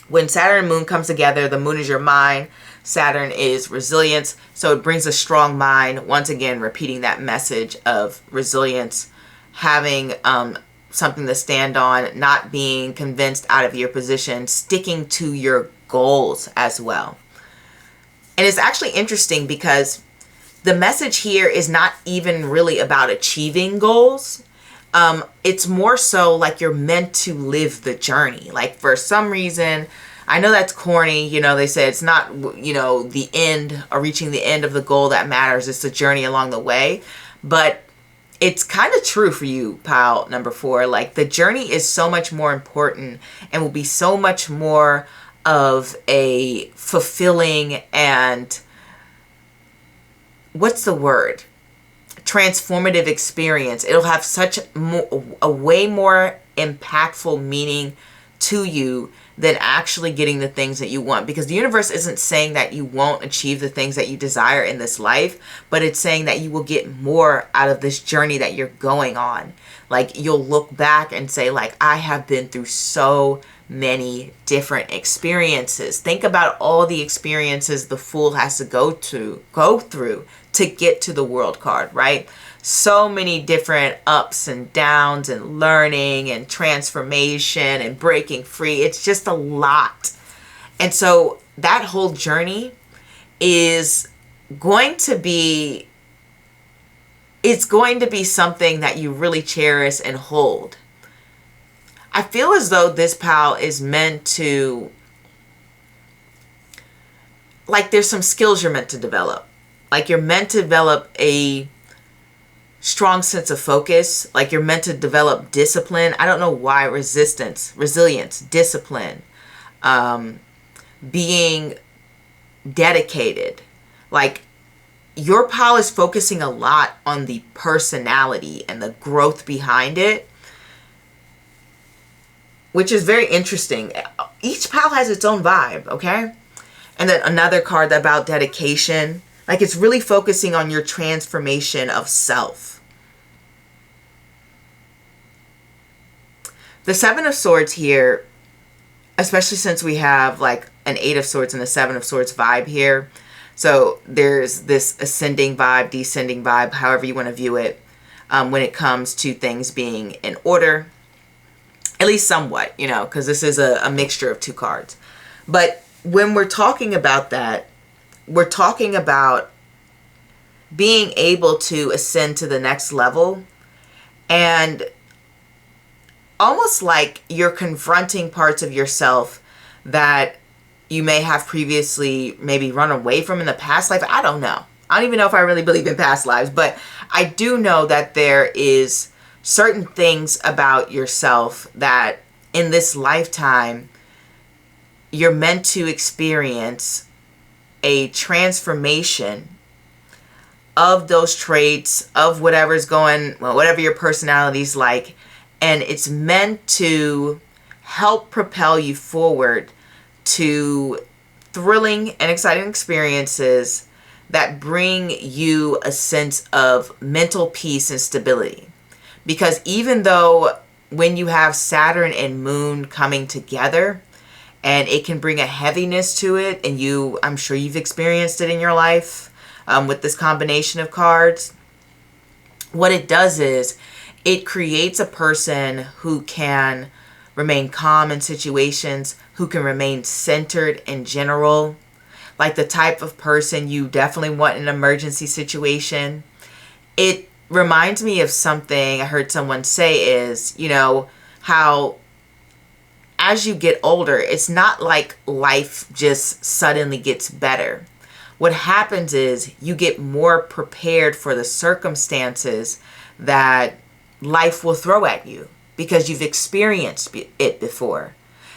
When Saturn and Moon comes together, the Moon is your mind, Saturn is resilience. So it brings a strong mind. Once again, repeating that message of resilience, having something to stand on, not being convinced out of your position, sticking to your goals as well. And it's actually interesting because the message here is not even really about achieving goals. It's more so like you're meant to live the journey. Like for some reason, I know that's corny, they say it's not, the end or reaching the end of the goal that matters. It's the journey along the way. But it's kind of true for you, pile number 4. Like the journey is so much more important and will be so much more of a fulfilling and what's the word? Transformative experience. It'll have such a way more impactful meaning to you than actually getting the things that you want, because the universe isn't saying that you won't achieve the things that you desire in this life, but it's saying that you will get more out of this journey that you're going on. Like you'll look back and say like, I have been through so many different experiences. Think about all the experiences the Fool has to go through to get to the World card, right? So many different ups and downs and learning and transformation and breaking free. It's just a lot. And so that whole journey is going to be, it's going to be something that you really cherish and hold. I feel as though this pal is meant to, like there's some skills you're meant to develop. Like you're meant to develop a strong sense of focus. Like you're meant to develop discipline. I don't know why. Resilience, discipline, being dedicated. Like your pal is focusing a lot on the personality and the growth behind it, which is very interesting. Each pal has its own vibe, okay? And then another card about dedication. Like it's really focusing on your transformation of self. The Seven of Swords here, especially since we have like an Eight of Swords and a Seven of Swords vibe here. So there's this ascending vibe, descending vibe, however you want to view it, when it comes to things being in order. At least somewhat, because this is a mixture of two cards. But when we're talking about that, we're talking about being able to ascend to the next level, and almost like you're confronting parts of yourself that you may have previously maybe run away from in the past life. I don't know. I don't even know if I really believe in past lives, but I do know that there is certain things about yourself that in this lifetime you're meant to experience a transformation of those traits, of whatever's going, well, whatever your personality's like, and it's meant to help propel you forward to thrilling and exciting experiences that bring you a sense of mental peace and stability. Because even though when you have Saturn and Moon coming together, and it can bring a heaviness to it, and I'm sure you've experienced it in your life with this combination of cards, what it does is it creates a person who can remain calm in situations, who can remain centered in general, like the type of person you definitely want in an emergency situation. It reminds me of something I heard someone say is, how as you get older, it's not like life just suddenly gets better. What happens is you get more prepared for the circumstances that life will throw at you because you've experienced it before.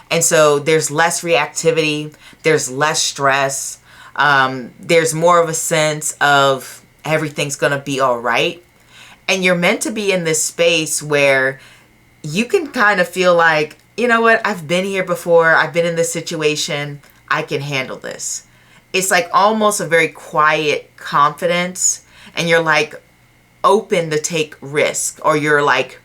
And so there's less reactivity, there's less stress, there's more of a sense of everything's going to be all right. And you're meant to be in this space where you can kind of feel like, you know what, I've been here before, I've been in this situation, I can handle this. It's like almost a very quiet confidence, and you're like open to take risk, or you're like,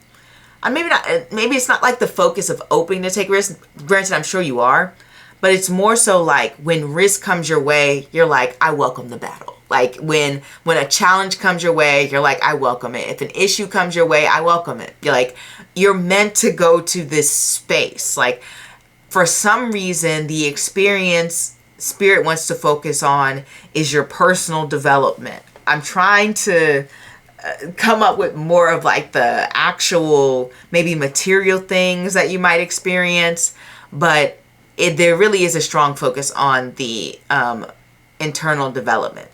maybe it's not like the focus of open to take risk. Granted, I'm sure you are, but it's more so like when risk comes your way, you're like, I welcome the battle. Like when a challenge comes your way, you're like, I welcome it. If an issue comes your way, I welcome it. You're meant to go to this space. Like for some reason, the experience Spirit wants to focus on is your personal development. I'm trying to come up with more of like the actual maybe material things that you might experience, but there really is a strong focus on the internal development.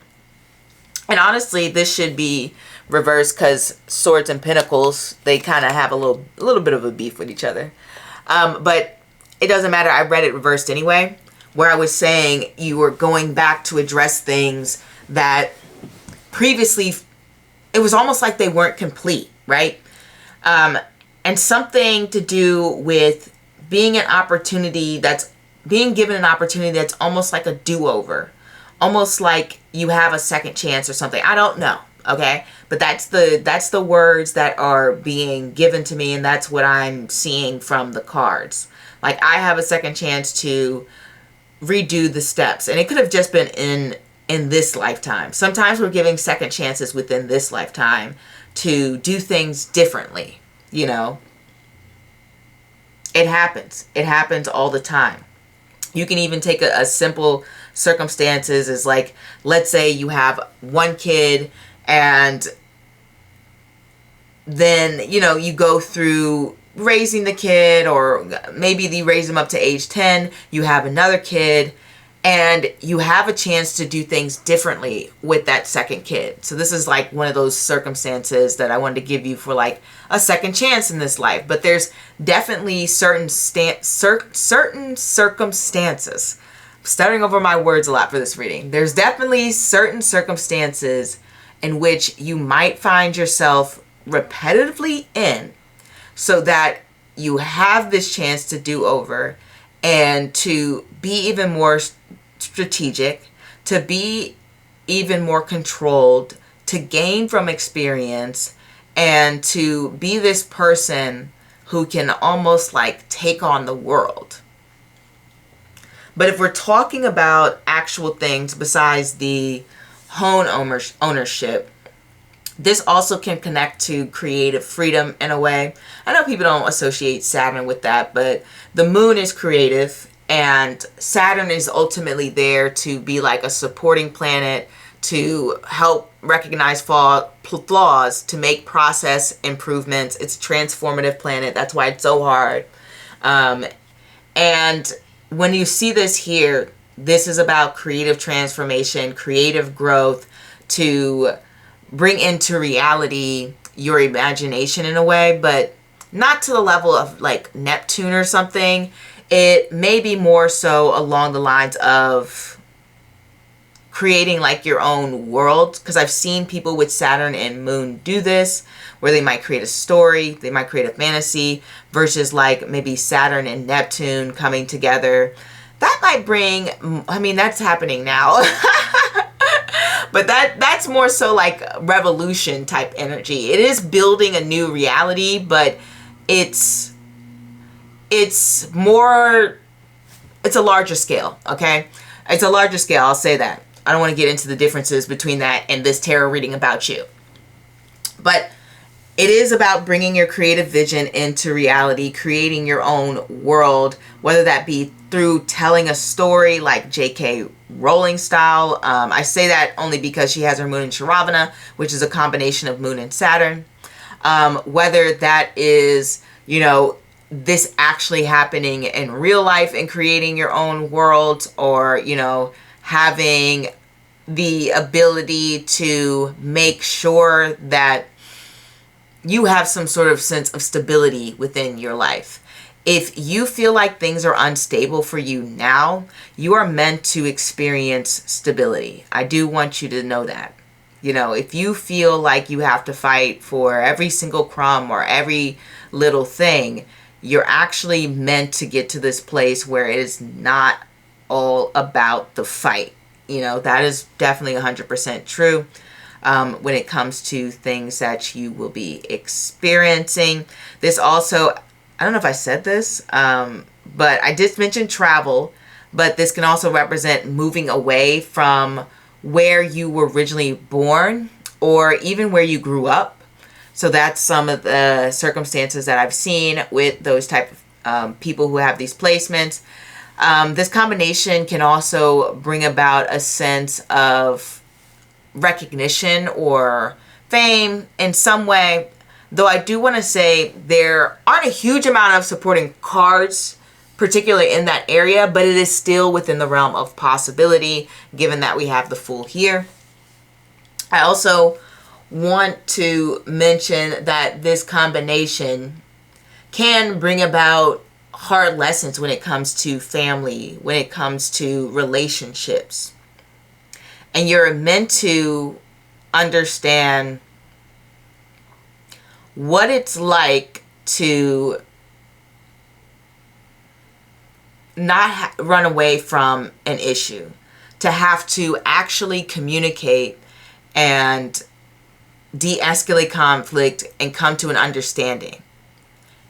And honestly, this should be reversed because Swords and Pentacles, they kind of have a little bit of a beef with each other. But it doesn't matter. I read it reversed anyway, where I was saying you were going back to address things that previously, it was almost like they weren't complete, right? And something to do with being given an opportunity that's almost like a do-over. Almost like you have a second chance or something. I don't know, okay? But that's the words that are being given to me, and that's what I'm seeing from the cards. Like I have a second chance to redo the steps, and it could have just been in this lifetime. Sometimes we're giving second chances within this lifetime to do things differently, It happens. It happens all the time. You can even take a simple circumstances as like, let's say you have one kid and then, you go through raising the kid, or maybe you raise them up to age 10, you have another kid, and you have a chance to do things differently with that second kid. So this is like one of those circumstances that I wanted to give you for like a second chance in this life. But there's definitely certain circumstances. I'm stuttering over my words a lot for this reading. There's definitely certain circumstances in which you might find yourself repetitively in, so that you have this chance to do over and to be even more strategic, to be even more controlled, to gain from experience, and to be this person who can almost like take on the world. But if we're talking about actual things besides the home ownership, this also can connect to creative freedom in a way. I know people don't associate Saturn with that, but the moon is creative, and Saturn is ultimately there to be like a supporting planet, to help recognize flaws, to make process improvements. It's a transformative planet. That's why it's so hard. And when you see this here, this is about creative transformation, creative growth, to bring into reality your imagination in a way, but not to the level of like Neptune or something. It may be more so along the lines of creating like your own world, because I've seen people with Saturn and Moon do this, where they might create a story, they might create a fantasy, versus like maybe Saturn and Neptune coming together. That might bring, I mean, that's happening now. But that's more so like revolution type energy. It is building a new reality, but it's more, it's a larger scale, okay? It's a larger scale, I'll say that. I don't want to get into the differences between that and this tarot reading about you. But it is about bringing your creative vision into reality, creating your own world, whether that be through telling a story like J.K. Rowling style. I say that only because she has her moon in Shravana, which is a combination of moon and Saturn. Whether that is, you know, this actually happening in real life and creating your own world, or, you know, having the ability to make sure that you have some sort of sense of stability within your life. If you feel like things are unstable for you now, you are meant to experience stability. I do want you to know that. You know, if you feel like you have to fight for every single crumb or every little thing, you're actually meant to get to this place where it is not all about the fight. You know, that is definitely 100% true. When it comes to things that you will be experiencing. This also, I don't know if I said this, but I did mention travel, but this can also represent moving away from where you were originally born, or even where you grew up. So that's some of the circumstances that I've seen with those type of people who have these placements. This combination can also bring about a sense of recognition or fame in some way, though I do want to say there aren't a huge amount of supporting cards, particularly in that area, but it is still within the realm of possibility, given that we have the Fool here. I also want to mention that this combination can bring about hard lessons when it comes to family, when it comes to relationships. And you're meant to understand what it's like to not run away from an issue, to have to actually communicate and de-escalate conflict and come to an understanding.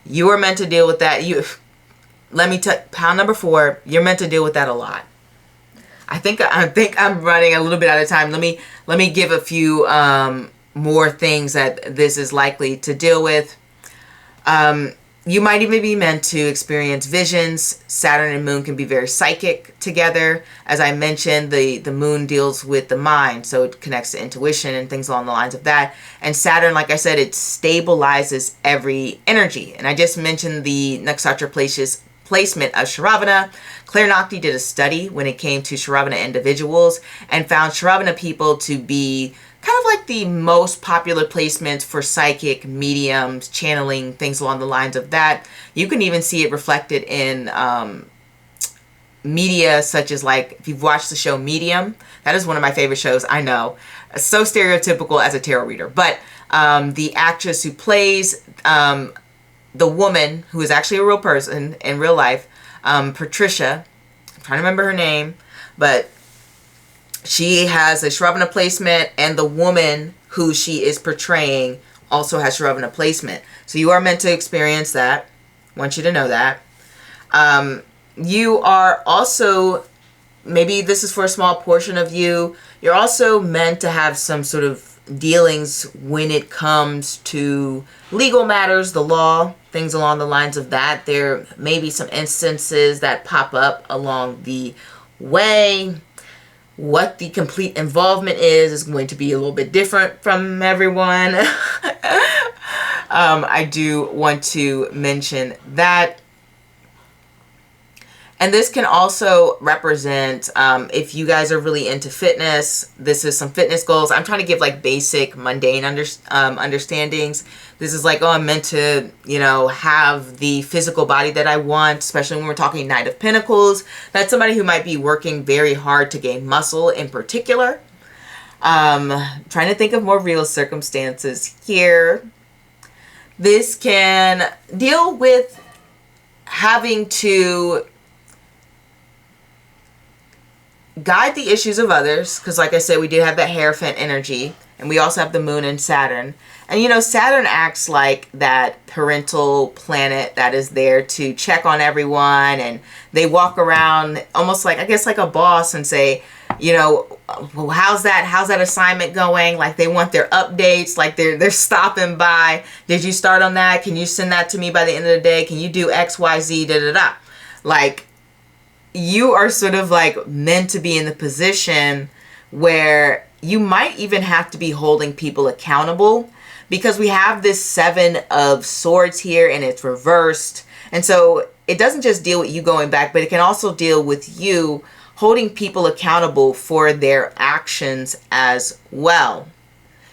You are meant to deal with that. Let me tell, pound number 4, you're meant to deal with that a lot. I think I'm running a little bit out of time. Let me give a few more things that this is likely to deal with. You might even be meant to experience visions. Saturn and Moon can be very psychic together. As I mentioned, the Moon deals with the mind, so it connects to intuition and things along the lines of that. And Saturn, like I said, it stabilizes every energy. And I just mentioned the Nakshatra placement of Shravana. Claire Nakhti did a study when it came to Shravana individuals and found Shravana people to be kind of like the most popular placements for psychic, mediums, channeling, things along the lines of that. You can even see it reflected in media such as, like, if you've watched the show Medium, that is one of my favorite shows, I know. So stereotypical as a tarot reader. But the actress who plays the woman, who is actually a real person in real life, Patricia, I'm trying to remember her name, but she has a Shravana placement, and the woman who she is portraying also has Shravana placement. So you are meant to experience that. I want you to know that. You are also, maybe this is for a small portion of you, you're also meant to have some sort of dealings when it comes to legal matters, the law, things along the lines of that. There may be some instances that pop up along the way What the complete involvement is going to be a little bit different from everyone. I do want to mention that. And this can also represent, if you guys are really into fitness, this is some fitness goals. I'm trying to give like basic mundane understandings. This is like, oh, I'm meant to, you know, have the physical body that I want, especially when we're talking Knight of Pentacles. That's somebody who might be working very hard to gain muscle in particular. Trying to think of more real circumstances here. This can deal with having to guide the issues of others, because like I said, we do have that Hierophant energy, and we also have the Moon and Saturn. And you know, Saturn acts like that parental planet that is there to check on everyone, and they walk around almost like, I guess, like a boss and say, you know, well, how's that assignment going? Like they want their updates, like they're stopping by. Did you start on that? Can you send that to me by the end of the day? Can you do X, Y, Z, da da da? Like, you are sort of like meant to be in the position where you might even have to be holding people accountable, because we have this Seven of Swords here and it's reversed. And so it doesn't just deal with you going back, but it can also deal with you holding people accountable for their actions as well,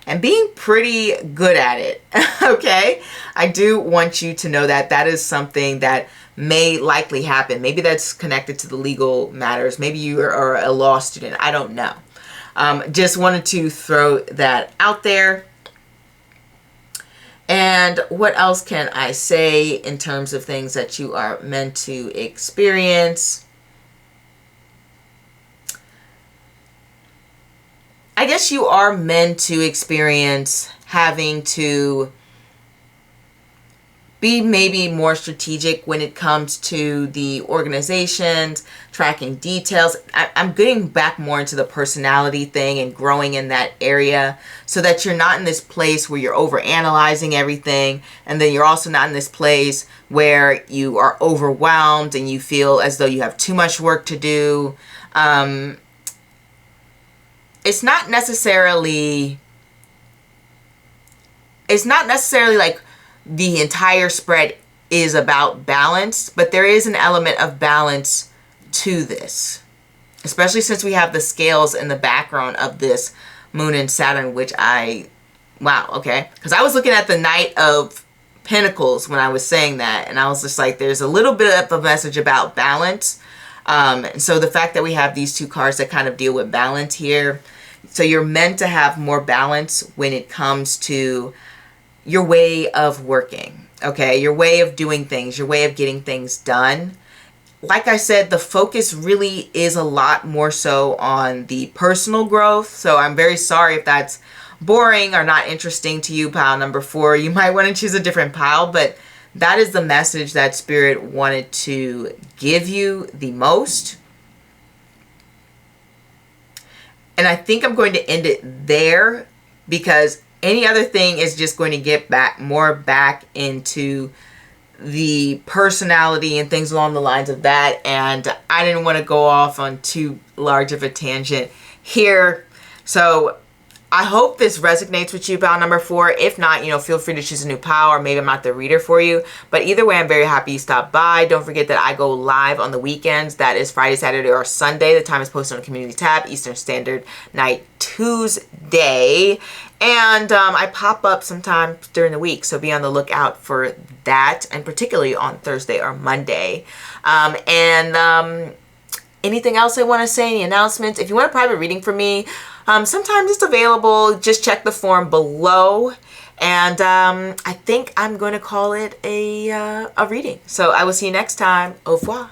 and being pretty good at it. Okay, I do want you to know that that is something that may likely happen. Maybe that's connected to the legal matters. Maybe you are a law student. I don't know. Just wanted to throw that out there. And what else can I say in terms of things that you are meant to experience? I guess you are meant to experience having to be maybe more strategic when it comes to the organizations, tracking details. I'm getting back more into the personality thing and growing in that area, so that you're not in this place where you're overanalyzing everything, and then you're also not in this place where you are overwhelmed and you feel as though you have too much work to do. It's not necessarily like the entire spread is about balance, but there is an element of balance to this, especially since we have the scales in the background of this Moon and Saturn, which wow, okay. Because I was looking at the Knight of Pentacles when I was saying that, and I was just like, there's a little bit of a message about balance. And so the fact that we have these two cards that kind of deal with balance here, so you're meant to have more balance when it comes to your way of working, okay? Your way of doing things, your way of getting things done. Like I said, the focus really is a lot more so on the personal growth. So I'm very sorry if that's boring or not interesting to you, pile number 4. You might want to choose a different pile, but that is the message that Spirit wanted to give you the most. And I think I'm going to end it there, because any other thing is just going to get back into the personality and things along the lines of that. And I didn't want to go off on too large of a tangent here. So I hope this resonates with you, pile number 4. If not, you know, feel free to choose a new pile, or maybe I'm not the reader for you. But either way, I'm very happy you stopped by. Don't forget that I go live on the weekends. That is Friday, Saturday, or Sunday. The time is posted on the community tab, Eastern Standard Night Tuesday. And I pop up sometimes during the week, so be on the lookout for that, and particularly on Thursday or Monday. Anything else I want to say? Any announcements? If you want a private reading from me, sometimes it's available. Just check the form below. And I think I'm going to call it a reading. So I will see you next time. Au revoir.